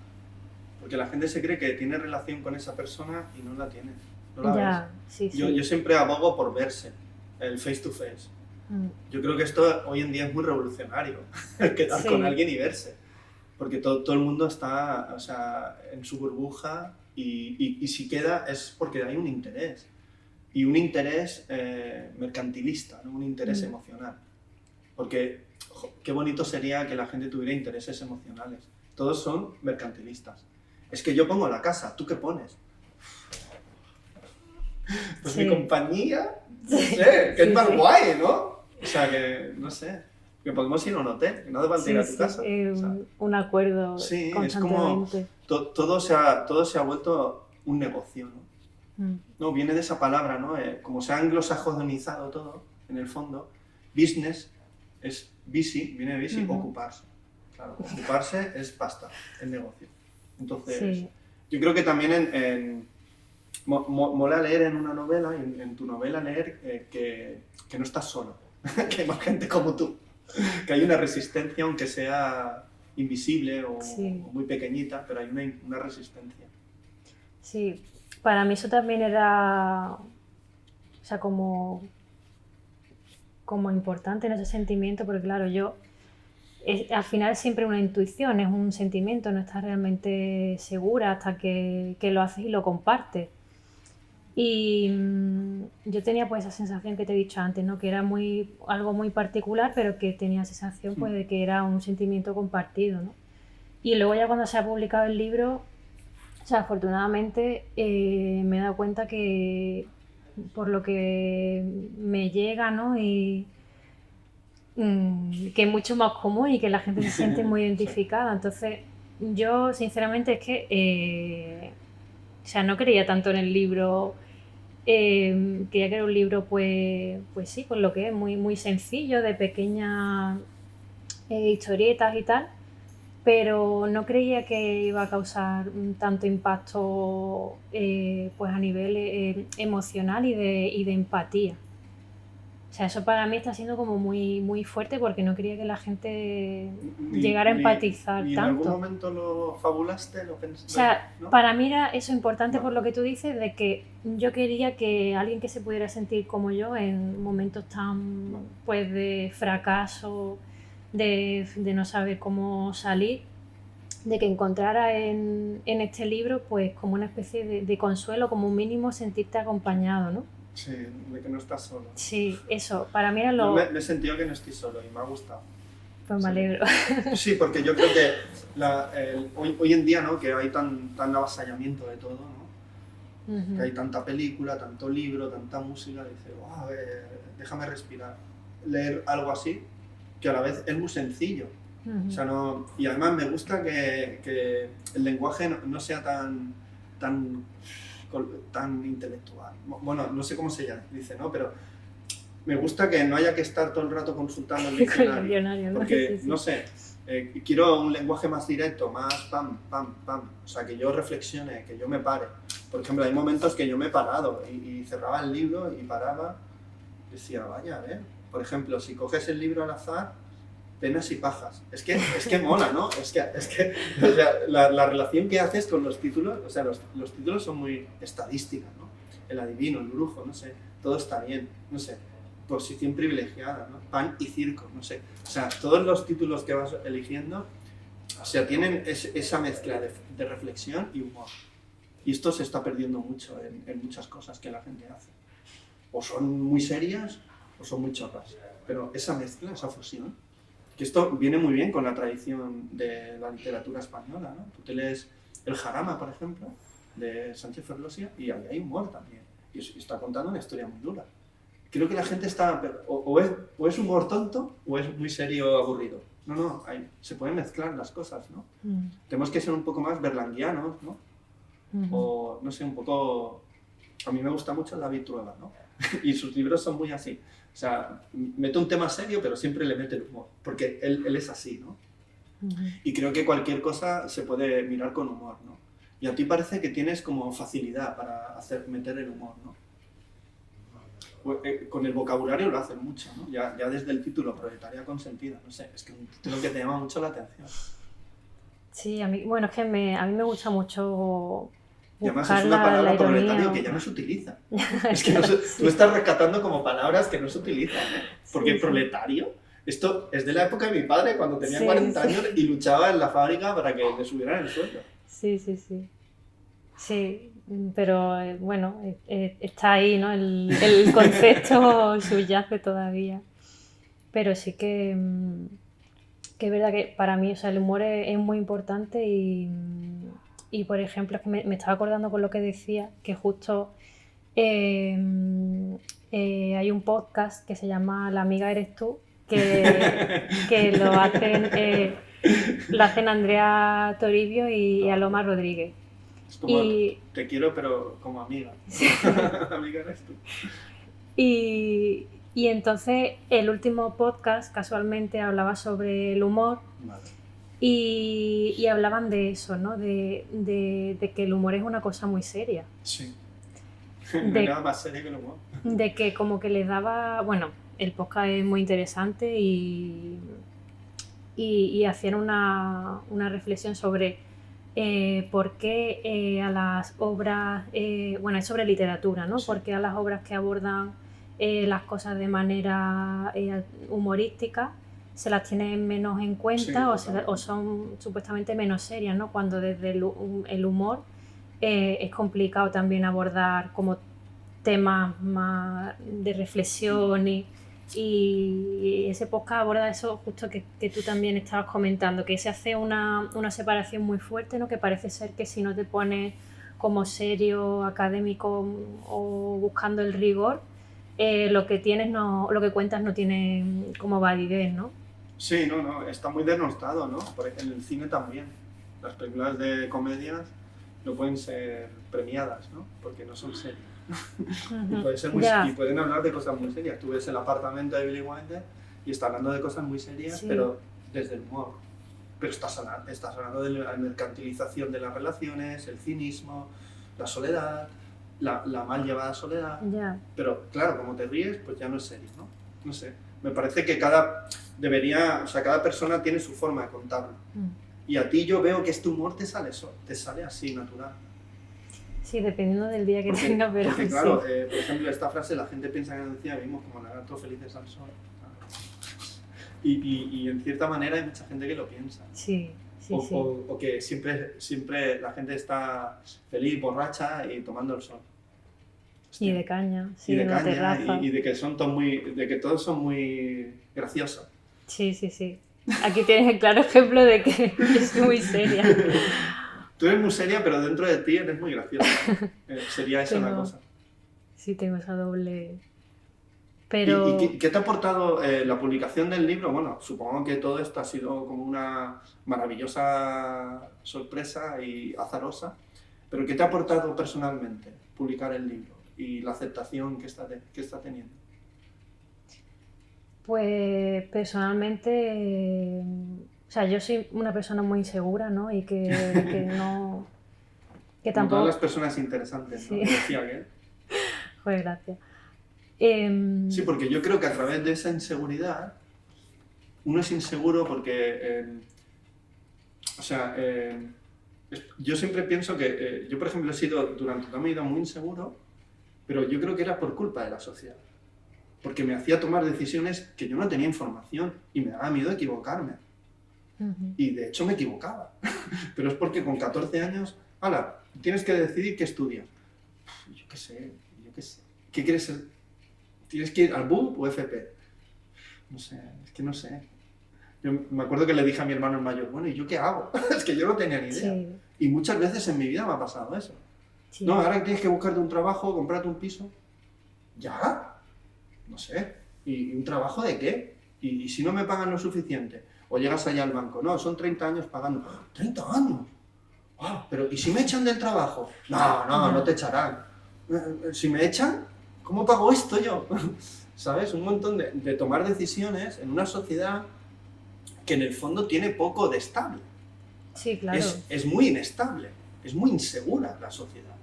porque la gente se cree que tiene relación con esa persona y no la tiene, no la Ya, ves. sí, sí. Yo siempre abogo por verse, el face to face. Yo creo que esto hoy en día es muy revolucionario, quedar Sí. con alguien y verse, porque todo el mundo está, o sea, en su burbuja y si queda es porque hay un interés, y un interés mercantilista, ¿no? Un interés emocional. Porque qué bonito sería que la gente tuviera intereses emocionales. Todos son mercantilistas. Es que yo pongo la casa, ¿tú qué pones? Pues Sí. mi compañía, no sé, que es más guay, ¿no? O sea, que, no sé, que podemos ir a un hotel, que no hace falta ir a tu casa. O sea, un acuerdo sí, es como constantemente. todo se ha vuelto un negocio, ¿no? No, viene de esa palabra, ¿no? Como se ha anglosajonizado todo, en el fondo, business es busy, viene de busy, ocuparse. Claro, ocuparse es pasta, el negocio. Entonces, Sí. yo creo que también mola leer en una novela, en tu novela leer que no estás solo, que hay más gente como tú, que hay una resistencia, aunque sea invisible o muy pequeñita, pero hay una resistencia. Sí, para mí eso también era, o sea, como importante en ese sentimiento, porque claro, al final es siempre una intuición, es un sentimiento, no estás realmente segura hasta que lo haces y lo compartes. Y yo tenía pues esa sensación que te he dicho antes, ¿no? Que era algo muy particular, pero que tenía sensación pues de que era un sentimiento compartido, ¿no? Y luego ya cuando se ha publicado el libro, o sea, afortunadamente me he dado cuenta que por lo que me llega, ¿no? Y que es mucho más común y que la gente se siente muy identificada. Entonces, yo sinceramente es que, o sea, no creía tanto en el libro. Quería que era un libro, pues sí, pues lo que es, muy, muy sencillo, de pequeñas historietas y tal, pero no creía que iba a causar tanto impacto pues a nivel emocional y de empatía. O sea, eso para mí está siendo como muy, muy fuerte porque no quería que la gente llegara a empatizar ¿Y en tanto. algún momento lo fabulaste? ¿Lo pensaste? O sea, ¿no? para mí era eso importante por lo que tú dices, de que yo quería que alguien que se pudiera sentir como yo en momentos tan pues de fracaso, de no saber cómo salir, de que encontrara en este libro pues como una especie de consuelo, como un mínimo sentirte acompañado, ¿no? Sí, de que no estás solo. Sí, eso, para mí era lo... Yo me he sentido que no estoy solo y me ha gustado. Pues me alegro. Sí, porque yo creo que hoy en día, ¿no? Que hay tan avasallamiento de todo, ¿no? Que hay tanta película, tanto libro, tanta música, dice, wow, déjame respirar. Leer algo así, que a la vez es muy sencillo. O sea, y además me gusta que el lenguaje no sea tan intelectual. Bueno, no sé cómo se llama, dice, ¿no? Pero me gusta que no haya que estar todo el rato consultando el diccionario, porque, no sé, quiero un lenguaje más directo, más pam, pam, pam, o sea, que yo reflexione, que yo me pare. Por ejemplo, hay momentos que yo me he parado y cerraba el libro y paraba y decía, vaya, a ver, por ejemplo, si coges el libro al azar, Penas y pajas. Es que mola, ¿no? Es que o sea, la relación que haces con los títulos, o sea, los títulos son muy estadísticas, ¿no? El adivino, el brujo, no sé, todo está bien, no sé, posición privilegiada, ¿no? Pan y circo, no sé. O sea, todos los títulos que vas eligiendo, o sea, tienen esa mezcla de reflexión y humor. Y esto se está perdiendo mucho en muchas cosas que la gente hace. O son muy serias o son muy chorras. Pero esa mezcla, esa fusión, que esto viene muy bien con la tradición de la literatura española, ¿no? Tú te lees El Jarama, por ejemplo, de Sánchez Ferlosio, y ahí hay humor también. Y está contando una historia muy dura. Creo que la gente está... O es humor tonto o es muy serio aburrido. No, se pueden mezclar las cosas, ¿no? Tenemos que ser un poco más berlanguianos, ¿no? O, no sé, un poco... A mí me gusta mucho David Trueba, ¿no? Y sus libros son muy así. O sea, mete un tema serio, pero siempre le mete el humor, porque él es así, ¿no? Y creo que cualquier cosa se puede mirar con humor, ¿no? Y a ti parece que tienes como facilidad para meter el humor, ¿no? pues, con el vocabulario lo hacen mucho, ¿no? Ya desde el título, proletaria consentida, no sé, es que es un título que te llama mucho la atención. Sí, a mí, bueno, es que a mí me gusta mucho Y además buscar es una la palabra ironía. proletario que ya no se utiliza. Es que tú estás rescatando como palabras que no se utilizan, ¿eh? Porque Sí, sí. proletario, esto es de la época de mi padre, cuando tenía Sí, 40 sí. años y luchaba en la fábrica para que le subieran el sueldo. Sí, sí, sí. Sí, pero bueno, está ahí, ¿no? El concepto subyace todavía. Pero sí que es verdad que para mí, o sea, el humor es muy importante y, por ejemplo, es que me estaba acordando con lo que decía, que justo eh, hay un podcast que se llama La amiga eres tú, que lo hacen Andrea Toribio y Aloma Rodríguez. Es como, Y, te quiero pero como amiga. Amiga eres tú. y entonces el último podcast casualmente hablaba sobre el humor. Vale. Y hablaban de eso, ¿no? De que el humor es una cosa muy seria. Sí. No hay nada más serio que el humor. De que como que les daba... Bueno, el podcast es muy interesante y hacían una reflexión sobre por qué a las obras... bueno, es sobre literatura, ¿no? Sí. Por qué a las obras que abordan las cosas de manera humorística se las tienen menos en cuenta Sí, o son supuestamente menos serias, ¿no? Cuando desde el humor es complicado también abordar como temas más de reflexión y ese podcast aborda eso justo que tú también estabas comentando, que se hace una separación muy fuerte, ¿no? Que parece ser que si no te pones como serio, académico o buscando el rigor, lo que cuentas no tiene como validez, ¿no? Sí, no, está muy denostado, ¿no? En el cine también. Las películas de comedias no pueden ser premiadas, ¿no? Porque no son serias. Y pueden hablar de cosas muy serias. Tú ves El apartamento de Billy Wilder y está hablando de cosas muy serias, Sí. pero desde el humor. Pero estás hablando de la mercantilización de las relaciones, el cinismo, la soledad, la mal llevada soledad. Ya. Pero claro, como te ríes, pues ya no es serio, ¿no? No sé. Me parece que cada persona tiene su forma de contarlo. Y a ti yo veo que este humor te sale así, natural. Sí, dependiendo del día que tenga, pero porque claro, sí. Por ejemplo, esta frase, la gente piensa que decía, vivimos como lagartos felices al sol. Y en cierta manera hay mucha gente que lo piensa. Sí. O que siempre la gente está feliz, borracha y tomando el sol. Hostia. Y de caña, sí, y de en la terraza. Y de que todos son muy graciosos. Sí. Aquí tienes el claro ejemplo de que yo soy muy seria. Tú eres muy seria, pero dentro de ti eres muy graciosa. Sería esa una cosa. Sí, tengo esa doble... Pero... ¿Y qué te ha aportado la publicación del libro? Bueno, supongo que todo esto ha sido como una maravillosa sorpresa y azarosa, pero ¿qué te ha aportado personalmente publicar el libro y la aceptación que está teniendo? Pues personalmente, o sea, yo soy una persona muy insegura, ¿no? Y que no... Que Como tampoco... todas las personas interesantes, ¿no? Sí. Decía que... Joder, gracias. Sí, porque yo creo que a través de esa inseguridad, uno es inseguro porque... yo siempre pienso que... yo, por ejemplo, he sido durante toda mi vida muy inseguro, pero yo creo que era por culpa de la sociedad. Porque me hacía tomar decisiones que yo no tenía información y me daba miedo equivocarme. Y de hecho me equivocaba. Pero es porque con 14 años, ¡hala! Tienes que decidir qué estudias. Yo qué sé. ¿Qué quieres ser? ¿Tienes que ir al BUP o FP? No sé, es que no sé. Yo me acuerdo que le dije a mi hermano el mayor, bueno, ¿y yo qué hago? Es que yo no tenía ni idea. Sí. Y muchas veces en mi vida me ha pasado eso. Sí. No, ahora tienes que buscarte un trabajo, comprarte un piso. ¿Ya? No sé. ¿Y un trabajo de qué? ¿Y si no me pagan lo suficiente? O llegas allá al banco. No, son 30 años pagando. ¡30 años! ¡Wow! Pero ¿y si me echan del trabajo? No te echarán. Si me echan, ¿cómo pago esto yo? ¿Sabes? Un montón de tomar decisiones en una sociedad que en el fondo tiene poco de estable. Sí, claro. Es muy inestable, es muy insegura la sociedad.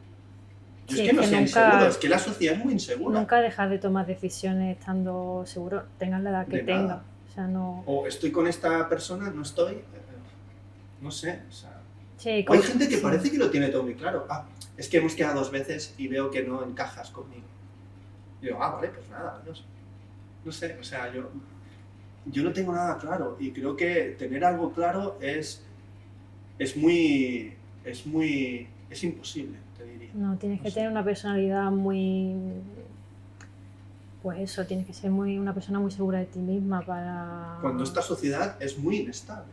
Yo Sí, es que no es que sea nunca- inseguro, es que la sociedad es muy insegura. Nunca dejas de tomar decisiones estando seguro, tengas la edad que De tengas. nada. O sea, no. O estoy con esta persona, no estoy, no sé, o sea... Sí, O hay como- gente que sí. parece que lo tiene todo muy claro. Ah, es que hemos quedado 2 veces y veo que no encajas conmigo. Y digo, vale, pues nada, adiós. No sé, o sea, yo no tengo nada claro y creo que tener algo claro es imposible, te diría. No, tienes No que sé. tener una personalidad muy. Pues eso, tienes que ser una persona muy segura de ti misma para. Cuando esta sociedad es muy inestable.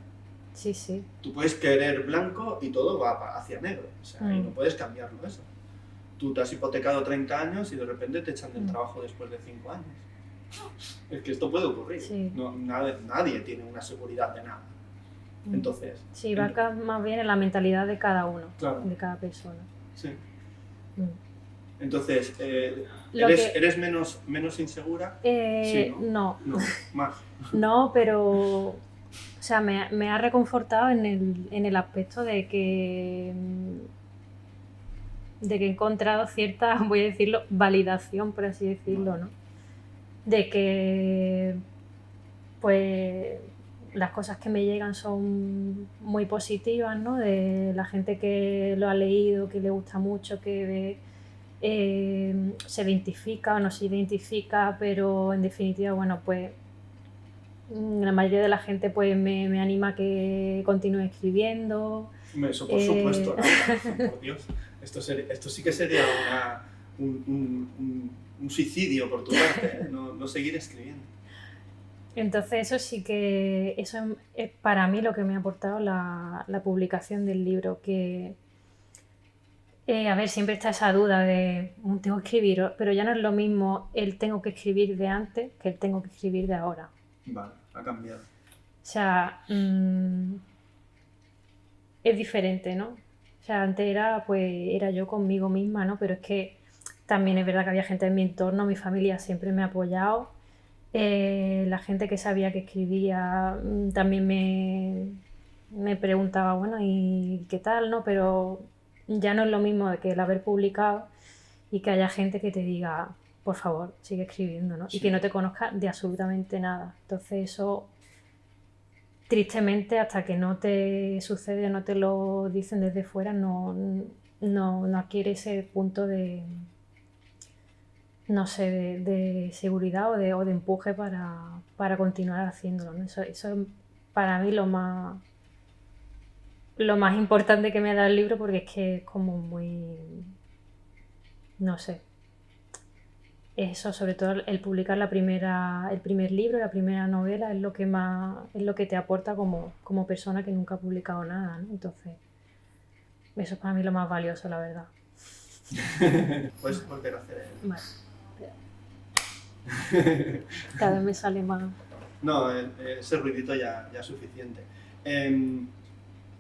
Sí, sí. Tú puedes querer blanco y todo va hacia negro, o sea, y no puedes cambiarlo eso. Tú te has hipotecado 30 años y de repente te echan del trabajo después de 5 años. Es que esto puede ocurrir. Sí. No, nadie tiene una seguridad de nada. Entonces... Sí, va acá más bien en la mentalidad de cada uno, Claro. de cada persona. Sí. Mm. Entonces, Lo que- ¿eres menos insegura? Sí, No, No, más. no, pero o sea, me ha reconfortado en el aspecto de que he encontrado cierta, voy a decirlo, validación, por así decirlo, ¿no? De que pues las cosas que me llegan son muy positivas, ¿no? De la gente que lo ha leído, que le gusta mucho, que se identifica o no se identifica, pero en definitiva, bueno, pues la mayoría de la gente pues me anima a que continúe escribiendo. Eso por supuesto, ¿no? Por Dios. Esto sí que sería un suicidio por tu parte, ¿eh? No seguir escribiendo. Entonces eso es para mí lo que me ha aportado la publicación del libro, que a ver, siempre está esa duda de tengo que escribir, pero ya no es lo mismo el tengo que escribir de antes que el tengo que escribir de ahora. Vale, ha cambiado. O sea, es diferente, ¿no? O sea, antes era yo conmigo misma, ¿no? Pero es que también es verdad que había gente en mi entorno, mi familia siempre me ha apoyado. La gente que sabía que escribía también me preguntaba, bueno, ¿y qué tal, no? Pero ya no es lo mismo que el haber publicado y que haya gente que te diga, por favor, sigue escribiendo, ¿no? Sí. Y que no te conozca de absolutamente nada. Entonces eso, tristemente, hasta que no te sucede, no te lo dicen desde fuera, no adquiere ese punto de, no sé, de seguridad o de empuje para continuar haciéndolo, ¿no? Eso es para mí lo más importante que me ha dado el libro, porque es que es como muy, no sé, eso, sobre todo el publicar el primer libro, la primera novela, es lo que te aporta como persona que nunca ha publicado nada, ¿no? Entonces, eso es para mí lo más valioso, la verdad. Puedes volver a hacer Vale. Cada vez me sale más. No, ese ruidito ya es suficiente.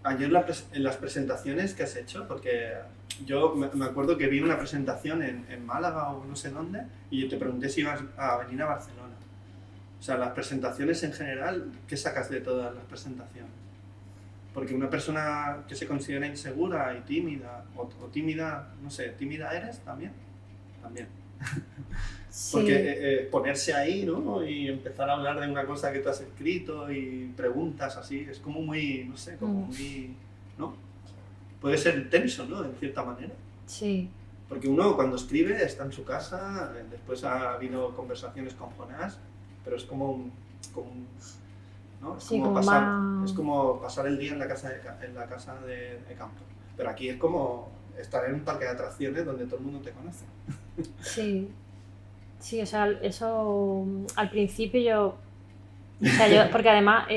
Ayer en las presentaciones que has hecho, porque yo me acuerdo que vi una presentación en Málaga o no sé dónde y te pregunté si ibas a venir a Barcelona. O sea, las presentaciones en general, ¿qué sacas de todas las presentaciones? Porque una persona que se considera insegura y tímida, o tímida, no sé, ¿tímida eres también? También. Sí. Porque ponerse ahí, ¿no? Y empezar a hablar de una cosa que tú has escrito y preguntas así, es como muy, no sé, como muy, ¿no? Puede ser tenso, ¿no? En cierta manera. Sí. Porque uno cuando escribe está en su casa, después ha habido conversaciones con Jonás, pero es como ¿no? Es, Sí, como como pasar, más... es como pasar el día en la casa de campo. Pero aquí es como estar en un parque de atracciones donde todo el mundo te conoce. Sí, sí, o sea, eso al principio yo, porque además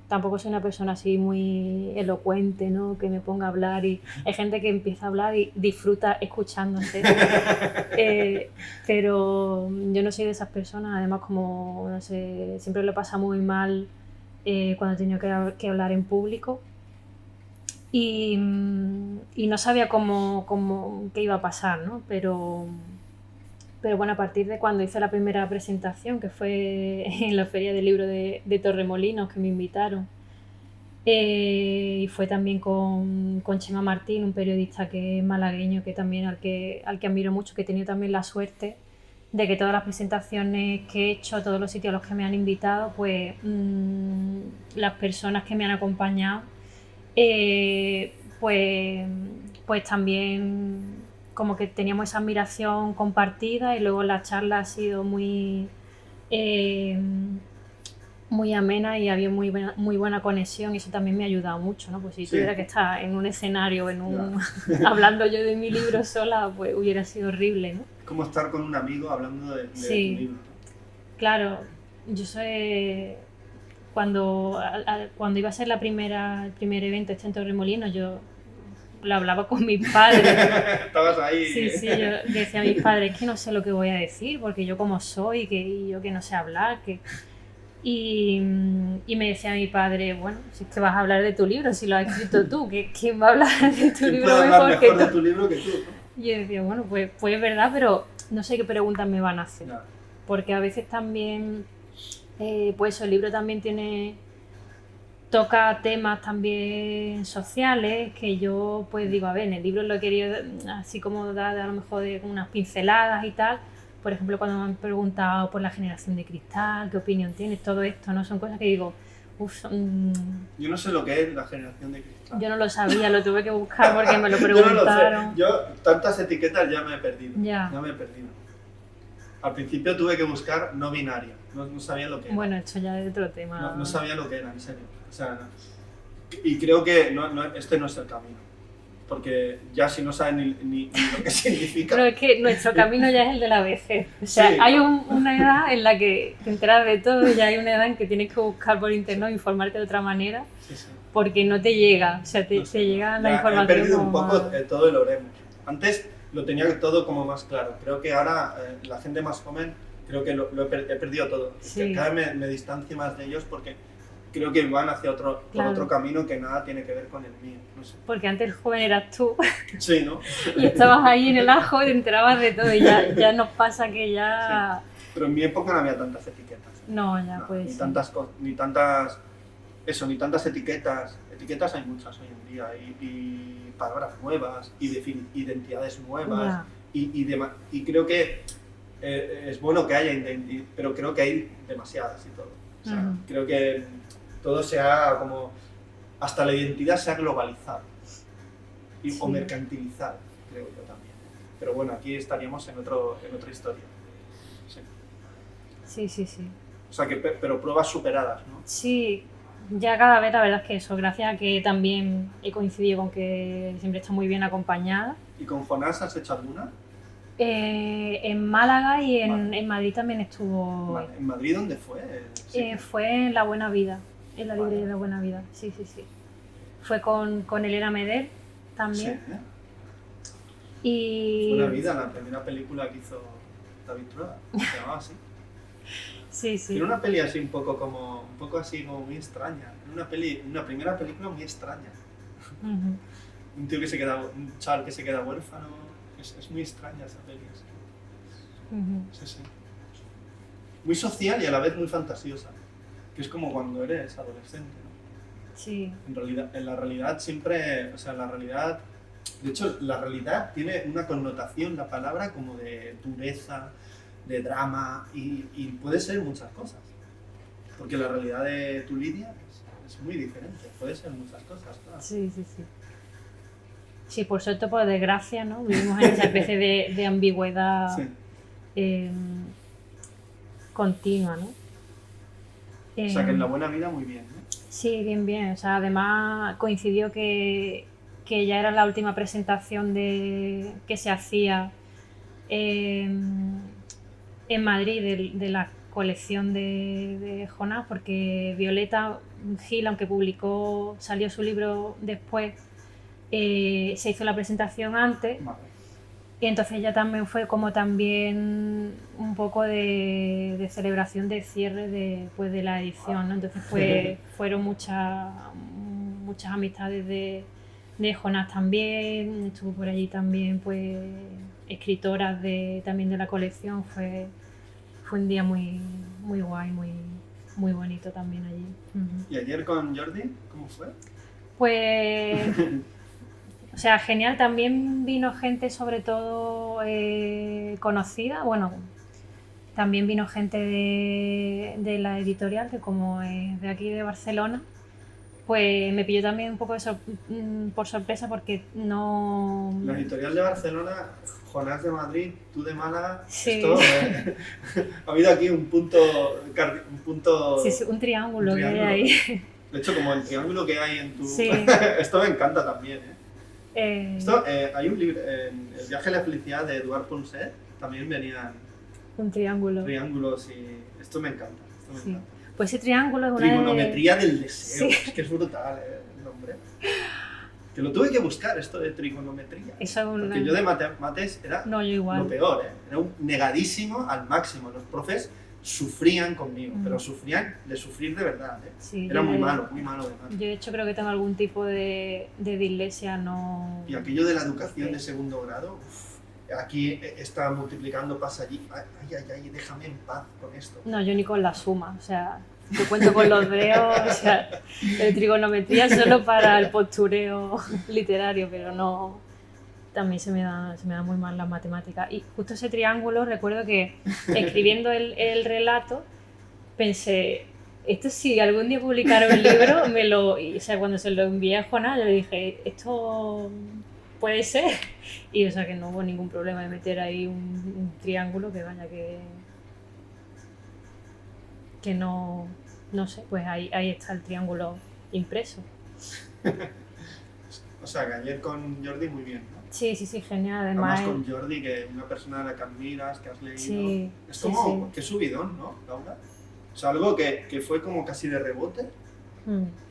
tampoco soy una persona así muy elocuente, ¿no? Que me ponga a hablar y hay gente que empieza a hablar y disfruta escuchándose. Pero yo no soy de esas personas, además como, no sé, siempre lo pasa muy mal cuando he tenido que hablar en público. Y no sabía qué iba a pasar, ¿no? Pero bueno, a partir de cuando hice la primera presentación, que fue en la Feria del Libro de Torremolinos, que me invitaron, Y fue también con Chema Martín, un periodista que es malagueño, que también al que admiro mucho, que he tenido también la suerte de que todas las presentaciones que he hecho, todos los sitios a los que me han invitado, pues las personas que me han acompañado, eh, pues, pues también como que teníamos esa admiración compartida, y luego la charla ha sido eh, muy amena y había muy buena conexión, y eso también me ha ayudado mucho, ¿no? Pues si Sí. tuviera que estar en un escenario, Ya. hablando yo de mi libro sola, pues hubiera sido horrible, ¿no? Como estar con un amigo hablando de Sí. tu libro. Claro, yo soy... Cuando iba a ser el primer evento este en Torremolinos, yo lo hablaba con mis padres. Estabas ahí. Sí, yo decía a mis padres que no sé lo que voy a decir, porque yo como soy, y yo que no sé hablar, y me decía mi padre, bueno, si es que vas a hablar de tu libro, si lo has escrito tú, ¿quién va a hablar de tu ¿Quién libro puede hablar mejor que de tú? tu libro que tú, ¿no? Y yo decía, bueno, pues es verdad, pero no sé qué preguntas me van a hacer. Ya. Porque a veces también, pues el libro también toca temas también sociales, que yo pues digo, a ver, en el libro lo he querido así como dar a lo mejor de unas pinceladas y tal. Por ejemplo, cuando me han preguntado por la generación de cristal, qué opinión tienes, todo esto, ¿no? Son cosas que digo, uff, Yo no sé lo que es la generación de cristal. yo no lo sabía, lo tuve que buscar porque me lo Yo no lo sé. preguntaron. Yo tantas etiquetas ya me he perdido. Ya. me he perdido. Al principio tuve que buscar no binaria. No sabía lo que era. Bueno, esto ya es otro tema. No sabía lo que era, en serio. O sea, no. Y creo que este no es el camino. Porque ya si no sabes ni lo que significa. Pero es que nuestro camino ya es el de la vejez. O sea, Sí. hay una edad en la que te enteras de todo, y ya hay una edad en que tienes que buscar por internet, informarte de otra manera, Sí, sí. porque no te llega. O sea, te llega la Ya información. he perdido un como poco más- todo el oremos. Antes lo tenía todo como más claro. Creo que ahora la gente más joven, creo que he perdido todo. Sí. Cada vez me distancio más de ellos porque creo que van hacia por Claro. otro camino que nada tiene que ver con el mío. No sé. Porque antes el joven eras tú Sí, ¿no? y estabas ahí en el ajo y te enterabas de todo, y ya nos pasa que ya... Pero en mi época no había tantas etiquetas. No, ya No, pues ni sí. ni tantas etiquetas. Etiquetas hay muchas hoy en día y palabras nuevas y identidades nuevas Ya. y creo que es bueno que haya, pero creo que hay demasiadas y todo. O sea, Ujú. creo que todo se ha como hasta la identidad se ha globalizado Sí. o mercantilizado, creo yo también. Pero bueno, aquí estaríamos en otra historia. Sí. Sí. O sea, pero pruebas superadas, ¿no? Sí, ya cada vez la verdad es que eso, gracias a que también he coincidido con que siempre está muy bien acompañada. ¿Y con Jonás has hecho alguna? En Málaga y Vale. en Madrid también estuvo. Vale. ¿En Madrid dónde fue? Sí. Fue en La Buena Vida, en la Vale. librería de La Buena Vida, sí. Fue con Elena Meder Sí, también. ¿eh? Y... Buena Vida, la primera película que hizo David Trueba, se llamaba así. Sí. Tiene una peli así un poco así como muy extraña. Una primera película muy extraña. Ujú. Un chaval que se queda huérfano. Es muy extraña esa peli. Ujú. Sí. Muy social y a la vez muy fantasiosa. Que es como cuando eres adolescente, ¿no? Sí. En la realidad siempre, o sea, de hecho, la realidad tiene una connotación, la palabra, como de dureza, de drama, y puede ser muchas cosas. Porque la realidad de tu Lidia es muy diferente, puede ser muchas cosas, claro. Sí. Sí, por suerte, por desgracia, ¿no? Vivimos en esa especie de ambigüedad Sí. continua, ¿no? O sea, que en La Buena Vida muy bien, ¿no? Sí, bien. O sea, además coincidió que ya era la última presentación que se hacía en Madrid de la colección de Jonás, porque Violeta Gil, aunque salió su libro después, se hizo la presentación antes. Vale. Y entonces ya también fue como también un poco de celebración de cierre de la edición, ¿no? Entonces fueron muchas amistades de Jonás también, estuvo por allí también pues escritoras también de la colección. Fue un día muy guay, muy muy bonito también allí. ¿Y ayer con Jordi? ¿Cómo fue? Pues, o sea, genial. También vino gente sobre todo conocida. Bueno, también vino gente de la editorial, que como es de aquí de Barcelona, pues me pilló también un poco por sorpresa porque no... La editorial de Barcelona, Jonás de Madrid, tú de Málaga, Sí. esto, ha habido aquí un punto Sí, sí, un triángulo que hay ahí. De hecho, como el triángulo que hay en tu... Sí. Esto me encanta también, Esto, hay un libro, en El viaje a la felicidad de Eduard Ponset, también venían Un triángulo. triángulos y... Esto me encanta, Sí. Pues ese triángulo es una Trigonometría del deseo, Sí. es que es brutal, el nombre. Que lo tuve que buscar, esto de trigonometría. Eso es Porque yo de mates era No, yo igual. lo peor, era un negadísimo al máximo. Los profes sufrían conmigo, pero sufrían de sufrir de verdad. Sí, era muy malo de mates. Yo de hecho creo que tengo algún tipo de dislexia, no... Y aquello de la educación de segundo grado, aquí está multiplicando, pasa allí, ay, déjame en paz con esto. No, yo ni con la suma, o sea, yo cuento con los dedos, o sea, el trigonometría solo para el postureo literario, pero no, también se me da muy mal las matemáticas. Y justo ese triángulo, recuerdo que escribiendo el relato, pensé, esto si algún día publicara un libro, o sea, cuando se lo envié a Jonás, yo le dije, esto puede ser, y o sea que no hubo ningún problema de meter ahí un triángulo, que vaya que no sé, pues ahí está el triángulo impreso. O sea, que ayer con Jordi muy bien, ¿no? Sí, genial. Además con Jordi, que es una persona a la que admiras, que has leído. Sí, es como, qué subidón, ¿no, Laura? O sea, algo que fue como casi de rebote,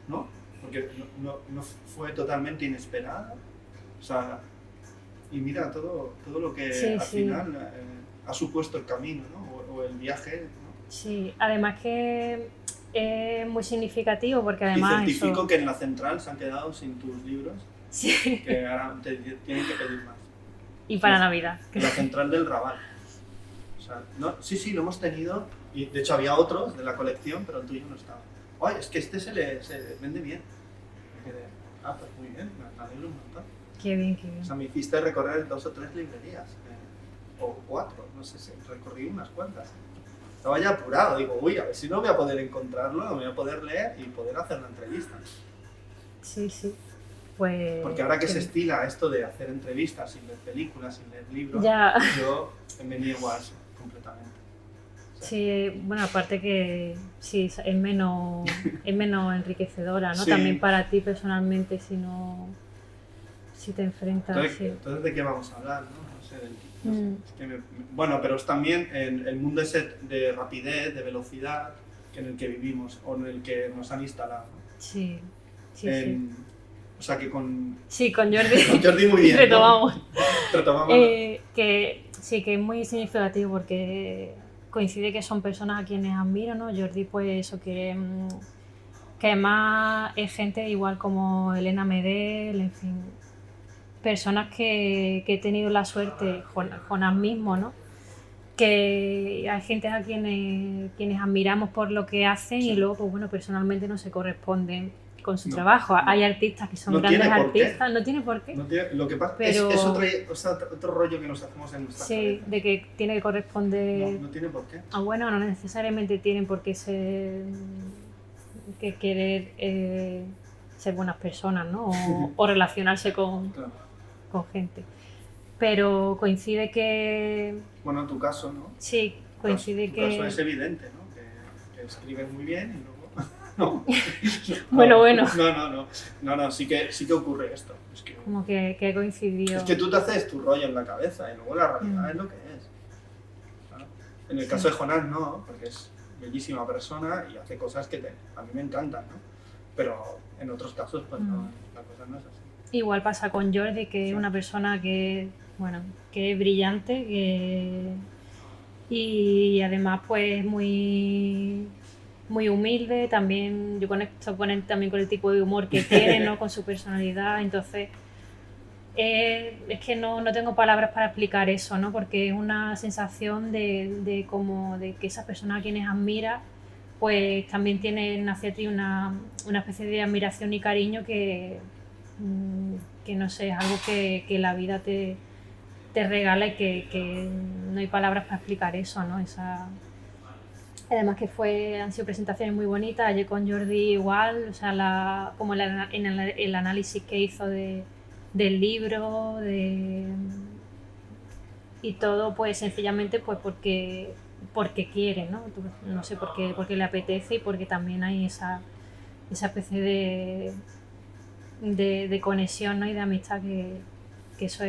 ¿no? Porque no fue totalmente inesperado. O sea, y mira todo lo que al final ha supuesto el camino, ¿no? O el viaje, ¿no? Sí, además que es muy significativo porque además... Y certifico que en la central se han quedado sin tus libros, sí. que ahora te tienen que pedir más. Y para Navidad. En la central del Raval. O sea, sí, lo hemos tenido, y de hecho había otros de la colección, pero el tuyo no estaba. Oye, es que este se vende bien. Pues muy bien, me alegro un montón. Qué bien. O sea, me hiciste recorrer 2 o 3 librerías, o 4, no sé si recorrí unas cuantas. Estaba ya apurado, digo, uy, a ver si no voy a poder encontrarlo, no voy a poder leer y poder hacer la entrevista. Sí. Pues... Porque ahora que se estila esto de hacer entrevistas sin leer películas, sin leer libros, yo me niego a eso completamente. O sea, sí, bueno, aparte que sí, es menos enriquecedora, ¿no? Sí. También para ti personalmente, si te enfrentas... Entonces, ¿de qué vamos a hablar? No sé, bueno, pero es también el mundo ese de rapidez, de velocidad en el que vivimos o en el que nos han instalado, ¿no? Sí. O sea que con Jordi, con Jordi muy bien, retomamos. ¿no? Retomamos. Que sí, que es muy significativo porque coincide que son personas a quienes admiro, ¿no? Jordi, pues eso, que además es gente igual como Elena Medel, en fin, personas que he tenido la suerte, Jonás mismo, ¿no? Que hay gente a quienes admiramos por lo que hacen y luego, pues bueno, personalmente no se corresponden con su trabajo. Hay artistas que son grandes artistas, no tiene por qué. Lo que pasa pero... es otro rollo que nos hacemos en nuestra cabeza. De que tiene que corresponder... No tiene por qué. Bueno, no necesariamente tienen por qué ser... que querer ser buenas personas, ¿no? O relacionarse con gente. Pero coincide que... Bueno, en tu caso, ¿no? Sí, coincide que... En tu caso es evidente, ¿no? Que escribes muy bien y luego... No. Bueno. No, sí que ocurre esto. Es que, como que he coincidido. Es que tú te haces tu rollo en la cabeza y luego la realidad es lo que es. ¿Sabes? En el caso de Jonás no, porque es bellísima persona y hace cosas que a mí me encantan, ¿no? Pero en otros casos pues no, la cosa no es así. Igual pasa con Jordi, que es una persona que es brillante, y además pues muy humilde, también yo conecto con él también con el tipo de humor que tiene, ¿no? Con su personalidad, entonces es que no tengo palabras para explicar eso, ¿no? Porque es una sensación de que esas personas a quienes admira pues también tienen hacia ti una especie de admiración y cariño que no sé, es algo que la vida te regala y que no hay palabras para explicar eso, ¿no? Además que han sido presentaciones muy bonitas, ayer con Jordi igual, o sea, como el análisis que hizo del libro, y todo pues sencillamente pues porque quiere, ¿no? No sé, porque le apetece y porque también hay esa especie de conexión, ¿no? Y de amistad que eso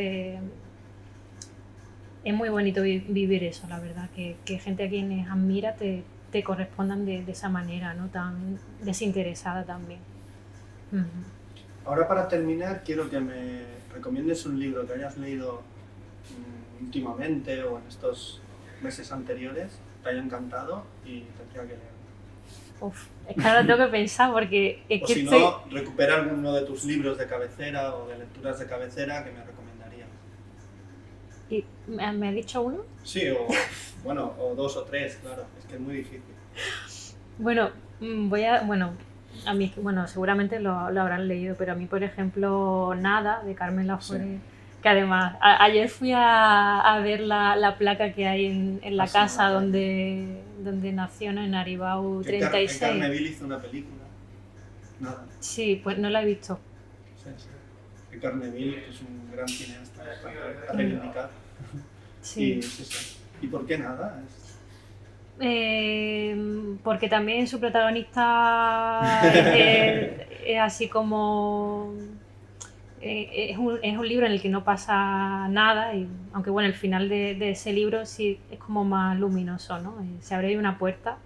es muy bonito vivir eso, la verdad, que gente a quienes admira te correspondan de esa manera, ¿no? Tan desinteresada también. Uh-huh. Ahora para terminar quiero que me recomiendes un libro que hayas leído últimamente o en estos meses anteriores, te haya encantado y tendría que leerlo. Uf, es que ahora tengo que pensar porque es o que si no, recupera alguno de tus libros de cabecera o de lecturas de cabecera que me recomendarías. ¿Y me has dicho uno? Sí, o dos o tres, claro, es que es muy difícil. Bueno, a mí, seguramente lo habrán leído, pero a mí, por ejemplo, Nada, de Carmen Laforet, sí. Que además, ayer fui a ver la placa que hay en la casa donde nació, ¿no? En Aribau 36. Que Carneville hizo una película. Nada. Sí, pues no la he visto. Sí. Que Carneville es un gran cineasta para reivindicar. Sí. ¿Y por qué Nada? Porque también su protagonista es así como... es un libro en el que no pasa nada, aunque bueno, el final de ese libro sí es como más luminoso, ¿no? Se abre una puerta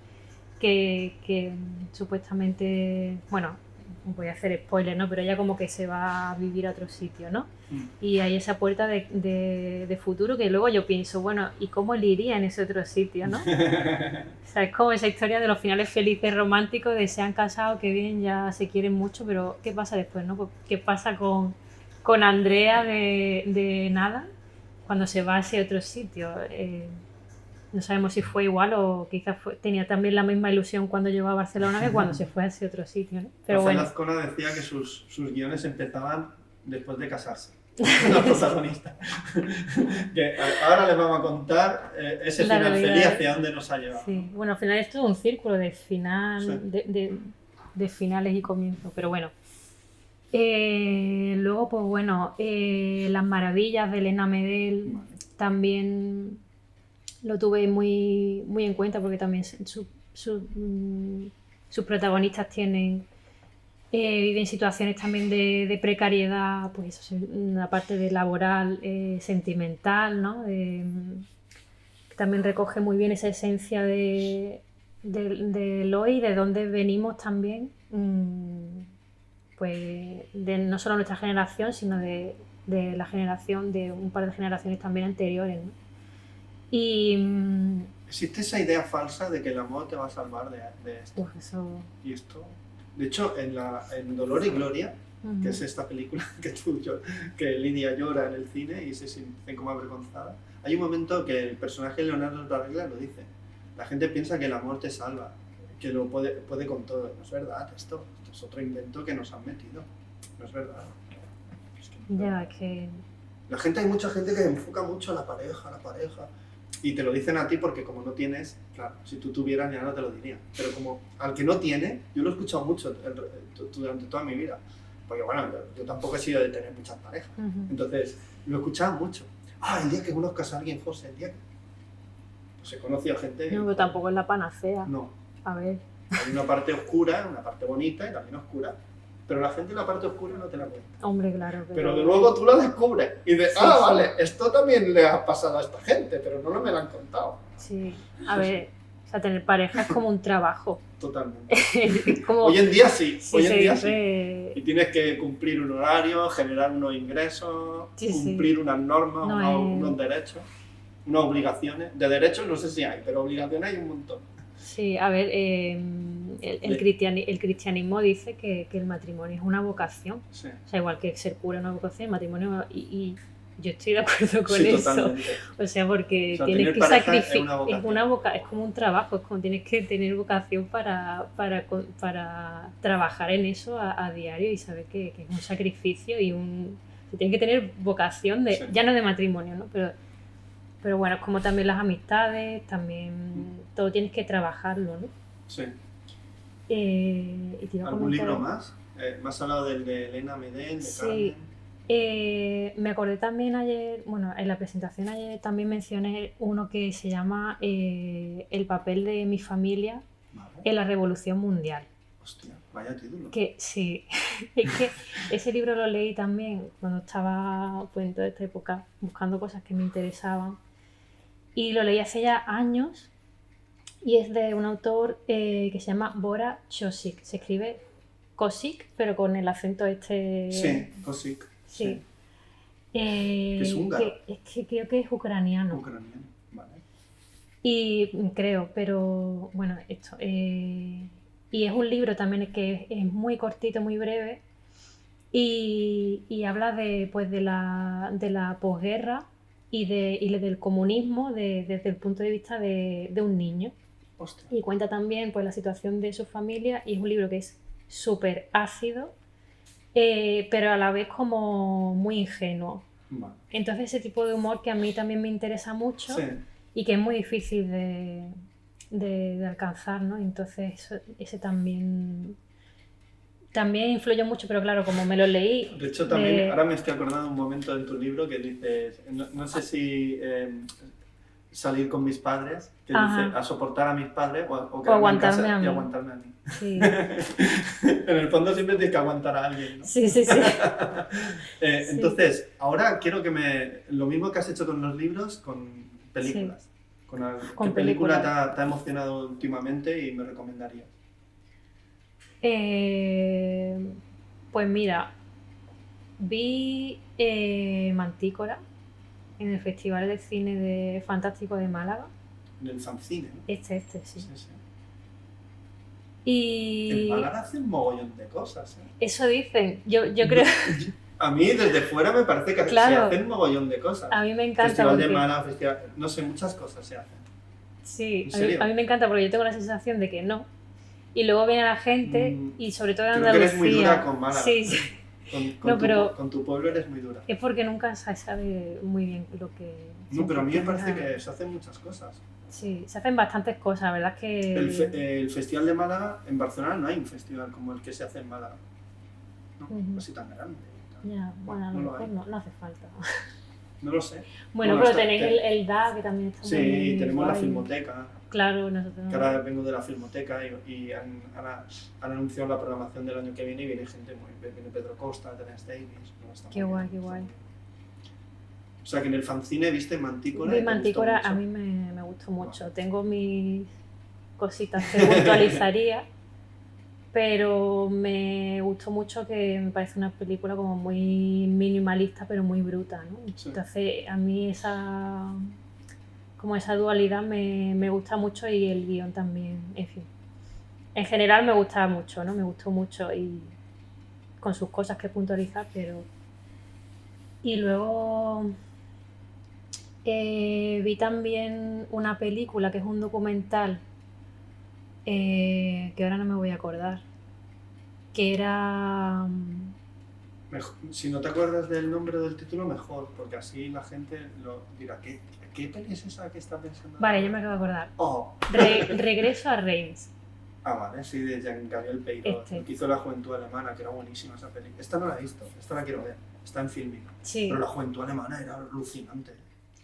que supuestamente, bueno, voy a hacer spoiler, ¿no? Pero ella como que se va a vivir a otro sitio, ¿no? Y hay esa puerta de futuro que luego yo pienso, bueno, ¿y cómo él iría en ese otro sitio, no? O sea, es como esa historia de los finales felices románticos, de se han casado, que bien, ya se quieren mucho, pero ¿qué pasa después, no? Pues, ¿qué pasa con Andrea de Nada cuando se va a ese otro sitio? No sabemos si fue igual o quizás tenía también la misma ilusión cuando llegó a Barcelona que cuando se fue a ese otro sitio, ¿no? Pero bueno. Azcona decía que sus guiones empezaban después de casarse. La protagonista. Que ahora les vamos a contar ese final feliz hacia dónde nos ha llevado. Sí, bueno, al final esto es un círculo de finales y comienzos, pero bueno. Luego, pues bueno, Las Maravillas de Elena Medel también lo tuve muy, muy en cuenta porque también sus protagonistas viven situaciones también de precariedad, pues eso, una parte de laboral, sentimental, ¿no? También recoge muy bien esa esencia de hoy, de dónde venimos también, pues de no solo nuestra generación, sino de la generación de un par de generaciones también anteriores, ¿no? Existe esa idea falsa de que el amor te va a salvar de esto. Y esto... De hecho, en Dolor y Gloria, que es esta película que Lidia llora en el cine y se siente como avergonzada, hay un momento que el personaje de Leonardo Tarregla lo dice. La gente piensa que el amor te salva, que lo puede con todo. No es verdad, esto es otro invento que nos han metido. No es verdad. Ya, que... Hay mucha gente que enfoca mucho a la pareja. Y te lo dicen a ti porque como no tienes, claro, si tú tuvieras ya no te lo diría. Pero como al que no tiene, yo lo he escuchado mucho durante toda mi vida. Porque bueno, yo tampoco he sido de tener muchas parejas. Entonces, lo escuchaba mucho. El día que conozcas a alguien, José, el día que... Pues he conocido gente... No, pero tampoco es la panacea. No. A ver. Hay una parte oscura, una parte bonita y también oscura. Pero la gente en la parte oscura no te la cuenta. Hombre, claro. Pero luego tú la descubres y dices, sí. Vale, esto también le ha pasado a esta gente, pero no me lo han contado. Sí, a ver, o sea, tener pareja es como un trabajo. Totalmente. Hoy en día sí, sí. Y tienes que cumplir un horario, generar unos ingresos, cumplir unas normas, unos derechos, unas obligaciones. De derechos no sé si hay, pero obligaciones hay un montón. Sí, a ver, el cristianismo dice que el matrimonio es una vocación. Sí. O sea, igual que ser cura es una vocación, el matrimonio... Y yo estoy de acuerdo con Sí, eso. totalmente. O sea, porque O sea, tienes tener que pareja es sacrificar, una vocación. es como un trabajo, es como tienes que tener vocación para trabajar en eso a diario y saber que es un sacrificio y tienes que tener vocación de, Sí. ya no de matrimonio, ¿no? Pero bueno, es como también las amistades, también todo tienes que trabajarlo, ¿no? Sí. Y te iba a ¿Algún comentar- libro más? Me has hablado del de Elena Medel, de Sí. Carmen. Me acordé también ayer, bueno, en la presentación ayer también mencioné uno que se llama El papel de mi familia Vale. en la Revolución Mundial. Hostia, vaya título. Que sí, es que ese libro lo leí también cuando estaba pues, en toda esta época buscando cosas que me interesaban. Y lo leí hace ya años y es de un autor que se llama Bora Chosik. Se escribe Kosik, pero con el acento este. Sí, Kosik. Sí. Que es húngaro. Es que creo que es ucraniano. Ucraniano, vale. Y creo, pero bueno, esto. Y es un libro también que es muy cortito, muy breve. Y habla pues, de la posguerra y del comunismo desde el punto de vista de un niño. Hostia. Y cuenta también pues, la situación de su familia. Y es un libro que es súper ácido, pero a la vez como muy ingenuo. Vale. Entonces ese tipo de humor que a mí también me interesa mucho Sí. y que es muy difícil de alcanzar, ¿no? Entonces ese también influyó mucho, pero claro, como me lo leí... De hecho, también ahora me estoy acordando de un momento en tu libro que dices, no sé si salir con mis padres, que Ajá. dice a soportar a mis padres o quedarme en aguantarme casa a mí. y aguantarme a mí. Sí, En el fondo siempre tienes que aguantar a alguien, ¿no? sí. Sí. Entonces, ahora quiero que lo mismo que has hecho con los libros, con películas. Con ¿Qué película películas. te ha emocionado últimamente y me recomendarías? Pues mira, vi Mantícora en el Festival de Cine de Fantástico de Málaga. En el fanzine, ¿no? Sí. Sí. Y En Málaga hacen un mogollón de cosas, ¿eh? eso dicen, yo creo... A mí desde fuera me parece que Claro. se hacen un mogollón de cosas. A mí me encanta Festival de porque... Málaga, festival... No sé, muchas cosas se hacen. Sí, ¿En serio? a mí me encanta porque yo tengo la sensación de que no. Y luego viene la gente y sobre todo en Creo que Andalucía... eres muy dura con Málaga. Sí. Con tu pueblo eres muy dura. Es porque nunca se sabe muy bien lo que... No, pero a mí me parece que se hacen muchas cosas. Sí, se hacen bastantes cosas, la verdad es que... El Festival de Málaga, en Barcelona no hay un festival como el que se hace en Málaga. ¿No? Así tan grande. Ya, bueno, a lo mejor no hace falta. No lo sé. Bueno, pero tenéis el DA, que también está muy Sí, tenemos guay. la Filmoteca. Claro, nosotros... Que ahora vengo de la Filmoteca y han anunciado la programación del año que viene y viene gente viene Pedro Costa, Terence Davis. Qué guay, qué guay. O sea que en el fanzine viste Mantícora. Vi Mantícora, a mí me gustó mucho. Tengo mis cositas que puntualizaría, pero me gustó mucho, que me parece una película como muy minimalista pero muy bruta, ¿no? Sí. Entonces a mí esa dualidad me gusta mucho y el guión también, en fin. En general me gusta mucho, ¿no? Me gustó mucho y con sus cosas que puntualizar, pero... Y luego vi también una película que es un documental que ahora no me voy a acordar, que era... Si no te acuerdas del nombre del título, mejor, porque así la gente lo dirá, ¿qué peli es esa que está pensando? Vale, yo me acabo de acordar. Oh. Regreso a Reims. Ah, vale, sí, de Jean-Gabriel Peirot, que hizo La Juventud Alemana, que era buenísima esa peli. Esta no la he visto, esta la quiero ver, está en Filmin. Sí. Pero La Juventud Alemana era alucinante.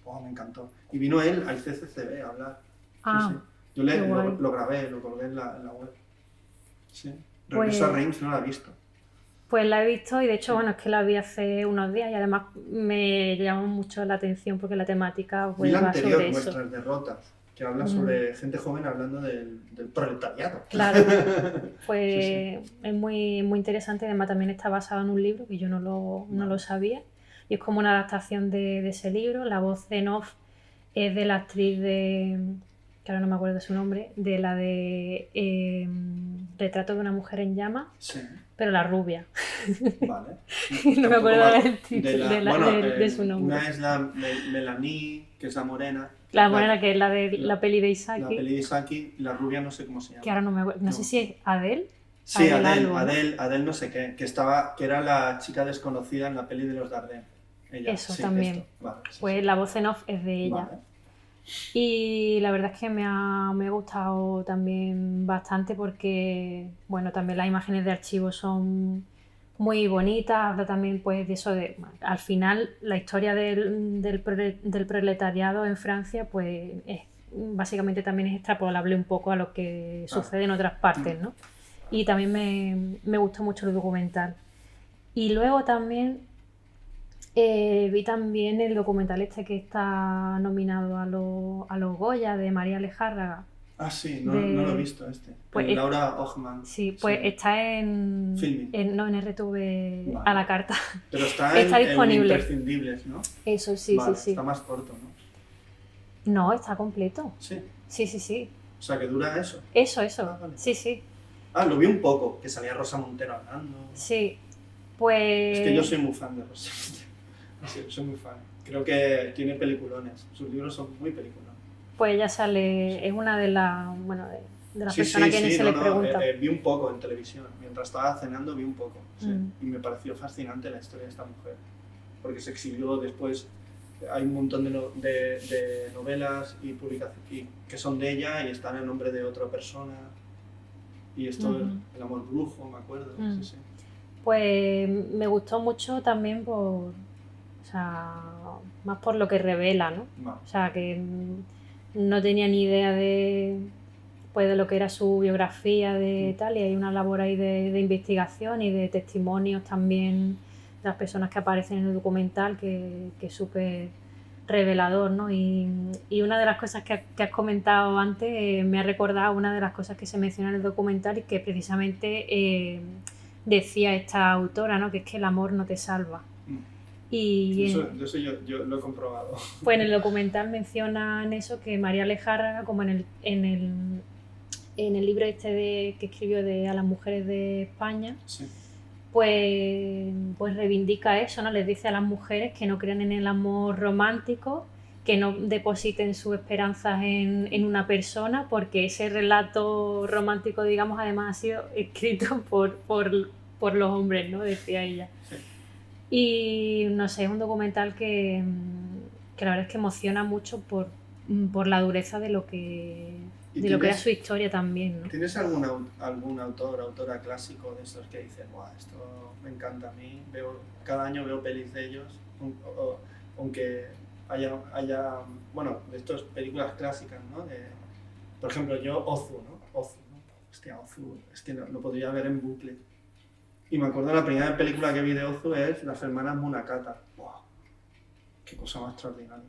Oh, me encantó. Y vino él al CCCB a hablar. Ah, sí. Yo lo grabé, lo colgué en la web. Sí. Regreso a Reims no la he visto. Pues la he visto y de hecho, bueno, es que la vi hace unos días y además me llamó mucho la atención porque la temática pues, va sobre eso. Vi la anterior, eso. Nuestras Derrotas, que habla sobre gente joven hablando del proletariado. Claro, pues sí. Es muy, muy interesante. Además también está basado en un libro que yo no lo sabía y es como una adaptación de ese libro. La voz en off es de la actriz que ahora no me acuerdo de su nombre, de la de Retrato de una mujer en llamas. Sí. pero la rubia. Vale. No me acuerdo Tampoco del título, de su nombre. Una es la Melanie, que es la morena. La morena, que es la de la peli de La Isaki, peli de Isaki, y la rubia no sé cómo se llama. que ahora no me acuerdo. No sé si es Adele. Sí, algo, ¿no? Adele no sé qué, que era la chica desconocida en la peli de los Dardenne. Ella, Eso sí, también. esto. Vale, sí, Pues sí. la voz en off es de ella. Vale. Y la verdad es que me ha gustado también bastante porque, bueno, también las imágenes de archivo son muy bonitas. Habla también pues de eso de, bueno, al final, la historia del proletariado en Francia pues básicamente también es extrapolable un poco a lo que sucede en otras partes, ¿no? Y también me gustó mucho el documental. Y luego también vi también el documental este que está nominado a los Goya, de María Lejárraga. Ah, sí, no, de- no lo he visto este. pues Con Laura Hochman. Sí, pues está en Filmin. no, en RTV Vale. a la carta. Pero está Está en disponible. Imprescindibles, ¿no? Eso, sí, Vale, sí, sí. está más corto, ¿no? No, está completo. Sí. Sí, sí, sí. O sea, que dura eso. Eso. Ah, vale. Sí, sí. Ah, lo vi un poco, que salía Rosa Montero hablando. Sí. Pues... Es que yo soy muy fan de Rosa Montero. Sí, soy muy fan. Creo que tiene peliculones. Sus libros son muy peliculones. Pues ella sale, es una de las, bueno, de las Sí, personas a quienes se les pregunta. Vi un poco en televisión. Mientras estaba cenando vi un poco. Sí. Mm. Y me pareció fascinante la historia de esta mujer. Porque se exilió después. Hay un montón de novelas y publicaciones que son de ella y están en nombre de otra persona. Y esto, El amor brujo, me acuerdo. Sí, sí. Pues me gustó mucho también o sea, más por lo que revela, ¿no? Vale. O sea, que no tenía ni idea pues, de lo que era su biografía de tal, y hay una labor ahí de investigación y de testimonios también de las personas que aparecen en el documental que es súper revelador, ¿no? Y una de las cosas que has comentado antes me ha recordado una de las cosas que se menciona en el documental y que precisamente decía esta autora, ¿no? Que es que el amor no te salva. Y eso yo lo he comprobado. pues en el documental mencionan eso, que María Lejárraga, como en el libro este que escribió a las mujeres de España, Sí. pues reivindica eso, ¿no? Les dice a las mujeres que no crean en el amor romántico, que no depositen sus esperanzas en una persona, porque ese relato romántico, digamos, además ha sido escrito por los hombres, ¿no? Decía ella. Sí. Y no sé, es un documental que la verdad es que emociona mucho por la dureza de lo que era su historia también, ¿no? ¿Tienes algún autor, autora clásico de estos que dicen, "Buah, esto me encanta a mí"? Cada año veo pelis de ellos, aunque haya bueno, de estas películas clásicas, ¿no? Por ejemplo, yo Ozu, ¿no? Hostia, Ozu, es que lo podría ver en bucle. Y me acuerdo la primera película que vi de Ozu es Las hermanas Munakata. ¡Wow! ¡Qué cosa más extraordinaria!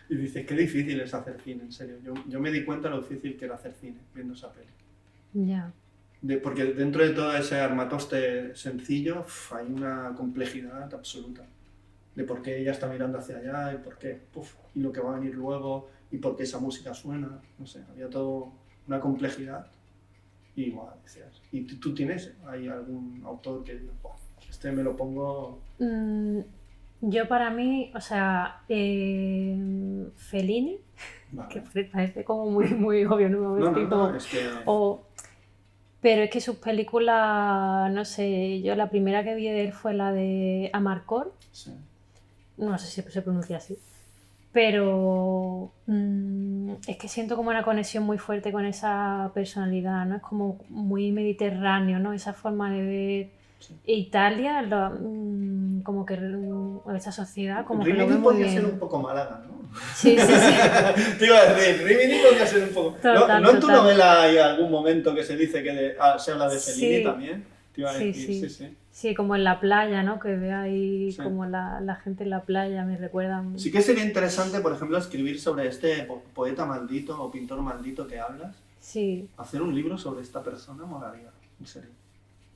Y dices, qué difícil es hacer cine, en serio. Yo me di cuenta de lo difícil que era hacer cine viendo esa peli. Ya. Porque dentro de todo ese armatoste sencillo hay una complejidad absoluta. De por qué ella está mirando hacia allá y por qué, y lo que va a venir luego y por qué esa música suena. No sé, había todo una complejidad. Y bueno, decías, ¿y tú tienes ahí algún autor que diga, este me lo pongo? Yo para mí, o sea, Fellini, Vale. que parece como muy, muy obvio, ¿no? No, es que... Pero es que sus películas, no sé, yo la primera que vi de él fue la de Amarcord. Sí. No sé si se pronuncia así. Pero es que siento como una conexión muy fuerte con esa personalidad, ¿no? Es como muy mediterráneo, ¿no? Esa forma de ver Italia, como que esa sociedad, como que lo ve muy podría bien. ser un poco Málaga, ¿no? Sí. Te iba a decir, Rimini podría ser un poco... ¿No en tu novela hay algún momento que se dice que se habla de Fellini también? Te iba a decir, sí. Sí, como en la playa, ¿no? Que ve ahí como la gente en la playa, me recuerdan... Sí que sería interesante, por ejemplo, escribir sobre este poeta maldito o pintor maldito que hablas. Sí. Hacer un libro sobre esta persona molaría, en serio.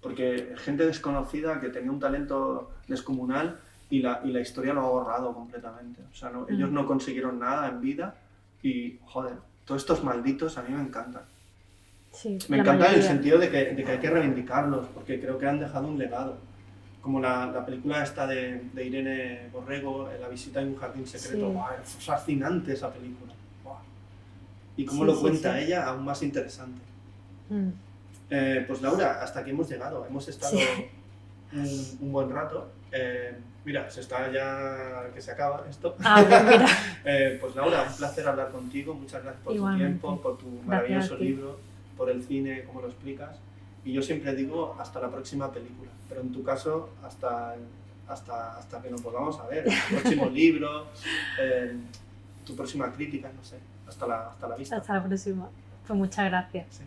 Porque gente desconocida que tenía un talento descomunal y la historia lo ha borrado completamente. O sea, ellos no consiguieron nada en vida y, joder, todos estos malditos a mí me encantan. Sí, Me la encanta en el mayoría. sentido de que hay que reivindicarlos, porque creo que han dejado un legado. Como la película esta de Irene Borrego, La visita en un jardín secreto. Sí. ¡Buah! Es fascinante esa película. ¡Buah! Y cómo Sí, lo sí, cuenta sí. ella, aún más interesante. Mm. Pues Laura, hasta aquí hemos llegado. Hemos estado Sí. un buen rato. Mira, se está ya que se acaba esto. Ah, pues mira, Pues Laura, un placer hablar contigo. Muchas gracias por tu igualmente. tiempo, por tu Gracias maravilloso a ti. libro, por el cine, cómo lo explicas. Y yo siempre digo hasta la próxima película, pero en tu caso hasta que nos volvamos a ver, tu próximo libro, tu próxima crítica, no sé. Hasta la vista. Hasta la próxima. Pues muchas gracias. Sí.